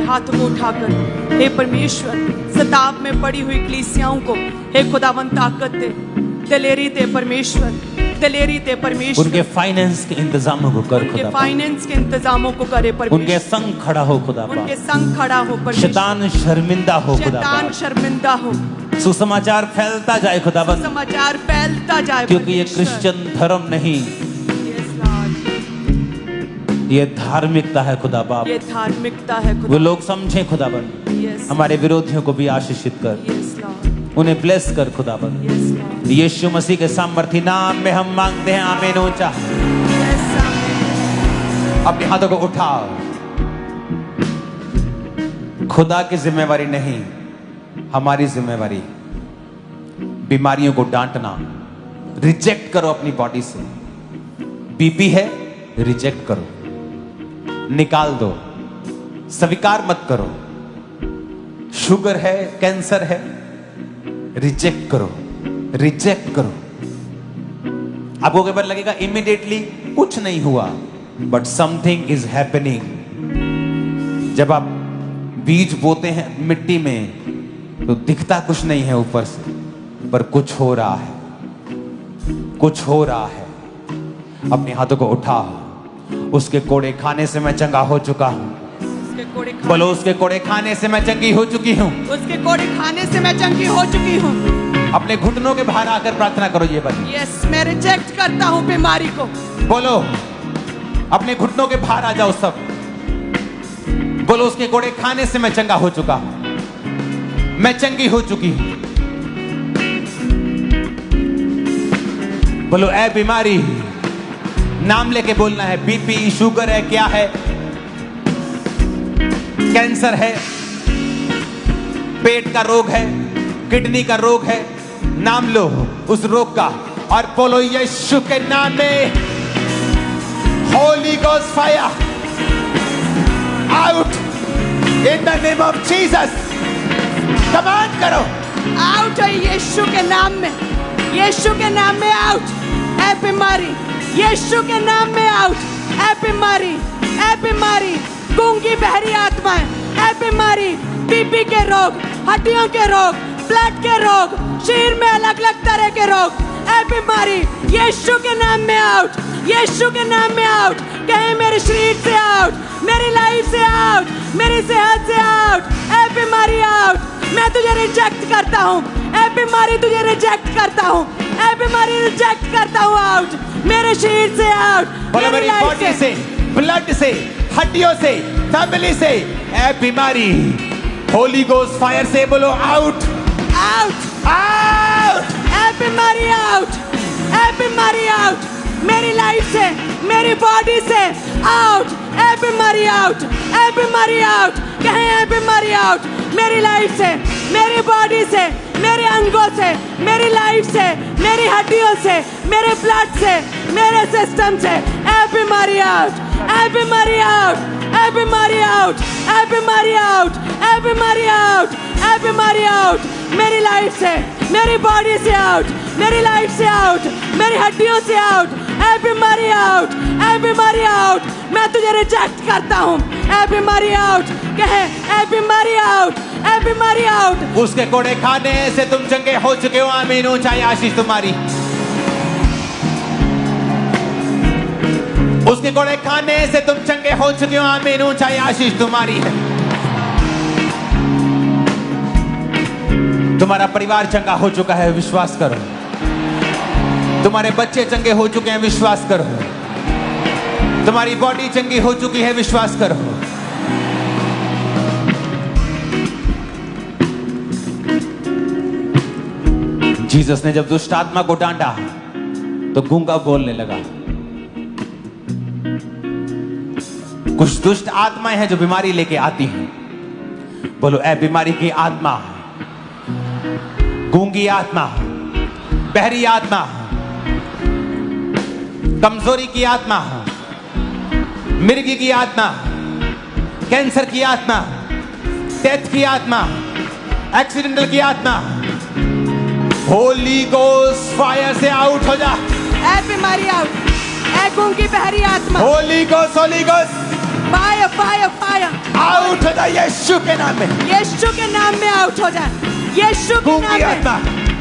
हाथों को उठाकर, हे परमेश्वर, सताव में पड़ी हुई कलीसियाओं को हे खुदावन ताकत दे, दलेरी दे परमेश्वर, दलेरी दे परमेश्वर। उनके फाइनेंस के इंतजामों को कर खुदा, फाइनेंस के इंतजामों को करे परमेश्वर। उनके संग खड़ा हो खुदा, उनके संग खड़ा हो परमेश्वर। शैतान शर्मिंदा हो खुदा, शैतान शर्मिंदा हो। सुसमाचार फैलता जाए खुदावन, समाचार फैलता जाए, क्योंकि ये क्रिश्चियन धर्म नहीं, ये धार्मिकता है खुदा बाप। ये धार्मिकता है खुदा। वो लोग समझे खुदावन। हमारे विरोधियों को भी आशीषित कर, उन्हें ब्लेस कर खुदावन। यीशु मसीह के सामर्थी नाम में हम मांगते हैं, आमीन। ऊंचा अपने हाथों को उठाओ। खुदा की जिम्मेवारी नहीं, हमारी जिम्मेवारी। बीमारियों को डांटना, रिजेक्ट करो अपनी बॉडी से। बीपी है, रिजेक्ट करो, निकाल दो, स्वीकार मत करो। शुगर है, कैंसर है, रिजेक्ट करो, रिजेक्ट करो। आपको कई बार लगेगा इमीडिएटली कुछ नहीं हुआ, बट समथिंग इज हैपनिंग। जब आप बीज बोते हैं मिट्टी में तो दिखता कुछ नहीं है ऊपर से, पर कुछ हो रहा है, कुछ हो रहा है। अपने हाथों को उठाओ। उसके कोड़े खाने से मैं चंगा हो चुका हूं। बोलो, उसके कोड़े खाने से मैं चंगी हो चुकी हूं। उसके कोड़े खाने से मैं चंगी हो चुकी हूं। अपने घुटनों के बाहर आकर प्रार्थना करो। ये बात यस, मैं रिजेक्ट करता हूं बीमारी को। बोलो, अपने घुटनों के बाहर आ जाओ सब। बोलो, उसके कोड़े खाने से मैं चंगा हो चुका हूं, मैं चंगी हो चुकी हूं। बोलो, ऐ बीमारी, नाम लेके बोलना है। बीपी, शुगर है, क्या है, कैंसर है, पेट का रोग है, किडनी का रोग है, नाम लो उस रोग का और बोलो, यीशु के नाम में Holi ghost fire out in the name of Jesus. Command करो, आउट है यीशु के नाम में। यीशु के नाम में आउट ए बीमारी, यीशु के नाम में आउट ए बीमारी, ए बीमारी, गूंगी बहरी आत्माएं, ए बीमारी, बीपी के रोग, हड्डियों के रोग, ब्लड के रोग, शरीर में अलग अलग तरह के रोग, ए बीमारी यीशु के नाम में आउट, यीशु के नाम में आउट। कहे मेरे शरीर से आउट, मेरी लाइफ से आउट, मेरी सेहत से आउट, ए बीमारी आउट। मैं तुझे रिजेक्ट करता हूँ, ए बीमारी तुझे रिजेक्ट करता हूँ, ए बीमारी रिजेक्ट करता हूँ आउट, मेरे शरीर से आउट, बोलो मेरी बॉडी से, ब्लड से, हड्डियों से, फैमिली से, ए बीमारी होली गोस्ट फायर से बोलो आउट, आउट, आउट, ए बीमारी आउट, ए बीमारी आउट, मेरी लाइफ से, मेरी बॉडी से आउट, ए बीमारी आउट, ए बीमारी आउट। कहें ए बीमारी आउट, मेरी लाइफ से, मेरी बॉडी से, मेरे अंगों से, मेरी लाइफ से, मेरी हड्डियों से, मेरे ब्लड से, मेरे सिस्टम से, ए बीमारी आउट, ए बीमारी आउट, ए बीमारी आउट, ए बीमारी आउट, ए बीमारी आउट, ए बीमारी आउट, मेरी लाइफ से, मेरी बॉडी से आउट, मेरी लाइफ से आउट, मेरी हड्डियों से आउट, ए बीमारी आउट, ए बीमारी आउट। मैं तुझे रिजेक्ट करता हूँ, ए बीमारी आउट। कहे ए बीमारी आउट, ए बीमारी आउट। उसके कोड़े खाने से तुम चंगे हो चुके हो, आमीन। ऊंचाई आशीष तुम्हारी। उसके कोड़े खाने से तुम चंगे हो चुके हो, आमीन। ऊंचाई आशीष तुम्हारी है। तुम्हारा परिवार चंगा हो चुका है, विश्वास करो। तुम्हारे बच्चे चंगे हो चुके हैं, विश्वास करो। तुम्हारी बॉडी चंगी हो चुकी है, विश्वास करो। जीसस ने जब दुष्ट आत्मा को डांटा तो गूंगा बोलने लगा। कुछ दुष्ट आत्माएं हैं जो बीमारी लेके आती हैं। बोलो ए बीमारी की आत्मा, गूंगी आत्मा, बहरी आत्मा, कमजोरी की आत्मा, मिर्गी की आत्मा, कैंसर की आत्मा, डेथ की आत्मा, एक्सीडेंटल की आत्मा, होली गोस्ट फायर से आउट हो जा। ए बीमारी आउट, ए गूंगी बहरी आत्मा, Holi ghost, Holi ghost fire, fire, fire out हो जा यीशु के नाम में। यीशु के नाम में आउट हो जा, यीशु के नाम गूंगी में आत्मा,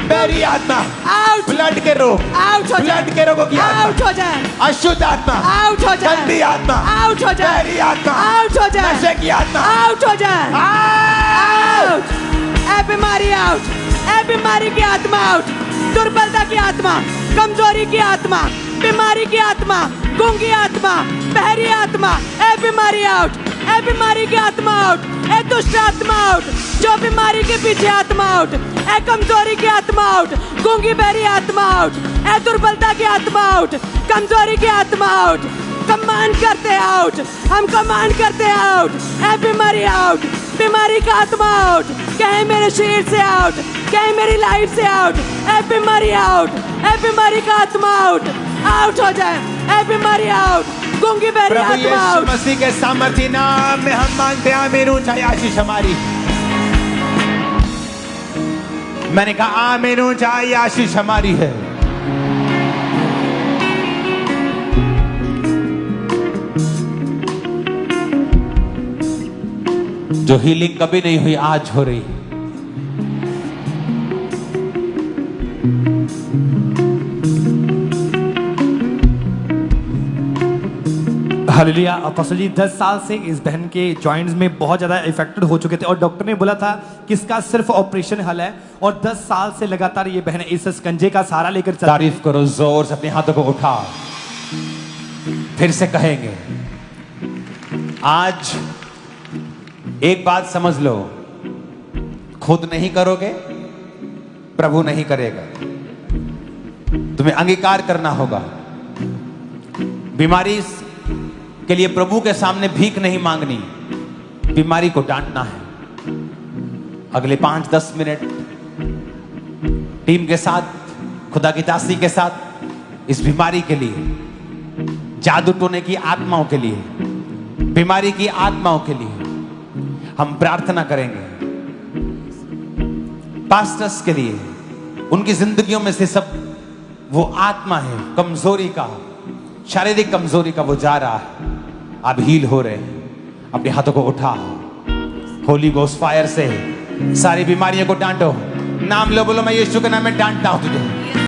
बहरी आत्मा, आउट, ब्लड के रोग, आउट हो जा, ब्लड के रोगों की आउट आत्मा, हो जा, अशुद्ध आत्मा, आउट हो जा, गंदी आत्मा, आउट हो जा, बहरी आत्मा, आउट हो जा, नशे की आत्मा, आउट हो जा, आउट। ए बीमारी आउट, ए बीमारी की आत्मा आउट, दुर्बलता की आत्मा, कमजोरी की आत्मा, बीमारी की आत्मा, गूंगी आत्मा, बहरी आत्मा, ए बीमारी आउट, ए बीमारी की आत्मा आउट, ए दुष्ट आत्मा आउट, जो बीमारी के पीछे आत्मा आउट, ए कमजोरी की आत्मा आउट, गूंगी बहरी आत्मा आउट, ए दुर्बलता की आत्मा आउट, कमजोरी की आत्मा आउट। कमांड करते आउट, हम कमांड करते आउट, ए बीमारी आउट, बीमारी का आत्मा आउट। कहे मेरे शरीर से आउट, कहे मेरी लाइफ से आउट, ए बीमारी आउट, ए बीमारी का आत्मा आउट, आउट हो जाए, ए बीमारी आउट, गूंगी बहरी प्रभु आत्मा यीशु आउट। मसीह के सामर्थ्य नाम में हम मांगते हैं, आमीन। ऊंचाई आशीष हमारी। मैंने कहा आमीन, ऊंचाई आशीष हमारी है। जो हीलिंग कभी नहीं हुई आज हो रही है। हालेलुया। अपोस्टल जी 10 साल से इस बहन के जॉइंट्स में बहुत ज़्यादा इफेक्टेड हो चुके थे और डॉक्टर ने बोला था कि इसका सिर्फ ऑपरेशन हल है, और 10 साल से लगातार ये बहन इस स्कंजे का सहारा लेकर चल। तारीफ करो जोर से, अपने हाथों को उठाओ। फिर से कहेंगे, आज एक बात समझ लो, खुद नहीं करोगे प्रभु नहीं करेगा। तुम्हें अंगीकार करना होगा। बीमारी के लिए प्रभु के सामने भीख नहीं मांगनी, बीमारी को डांटना है। अगले 5-10 मिनट टीम के साथ, खुदा की दासी के साथ, इस बीमारी के लिए, जादू टोने की आत्माओं के लिए, बीमारी की आत्माओं के लिए हम प्रार्थना करेंगे। पास्टर्स के लिए, उनकी जिंदगियों में से सब वो आत्मा है कमजोरी का, शारीरिक कमजोरी का, वो जा रहा है। आप हील हो रहे हैं। अपने हाथों को उठा, होली गोस्ट फायर से सारी बीमारियों को डांटो। नाम लो, बोलो मैं यीशु के नाम में डांटता हूं तुझे।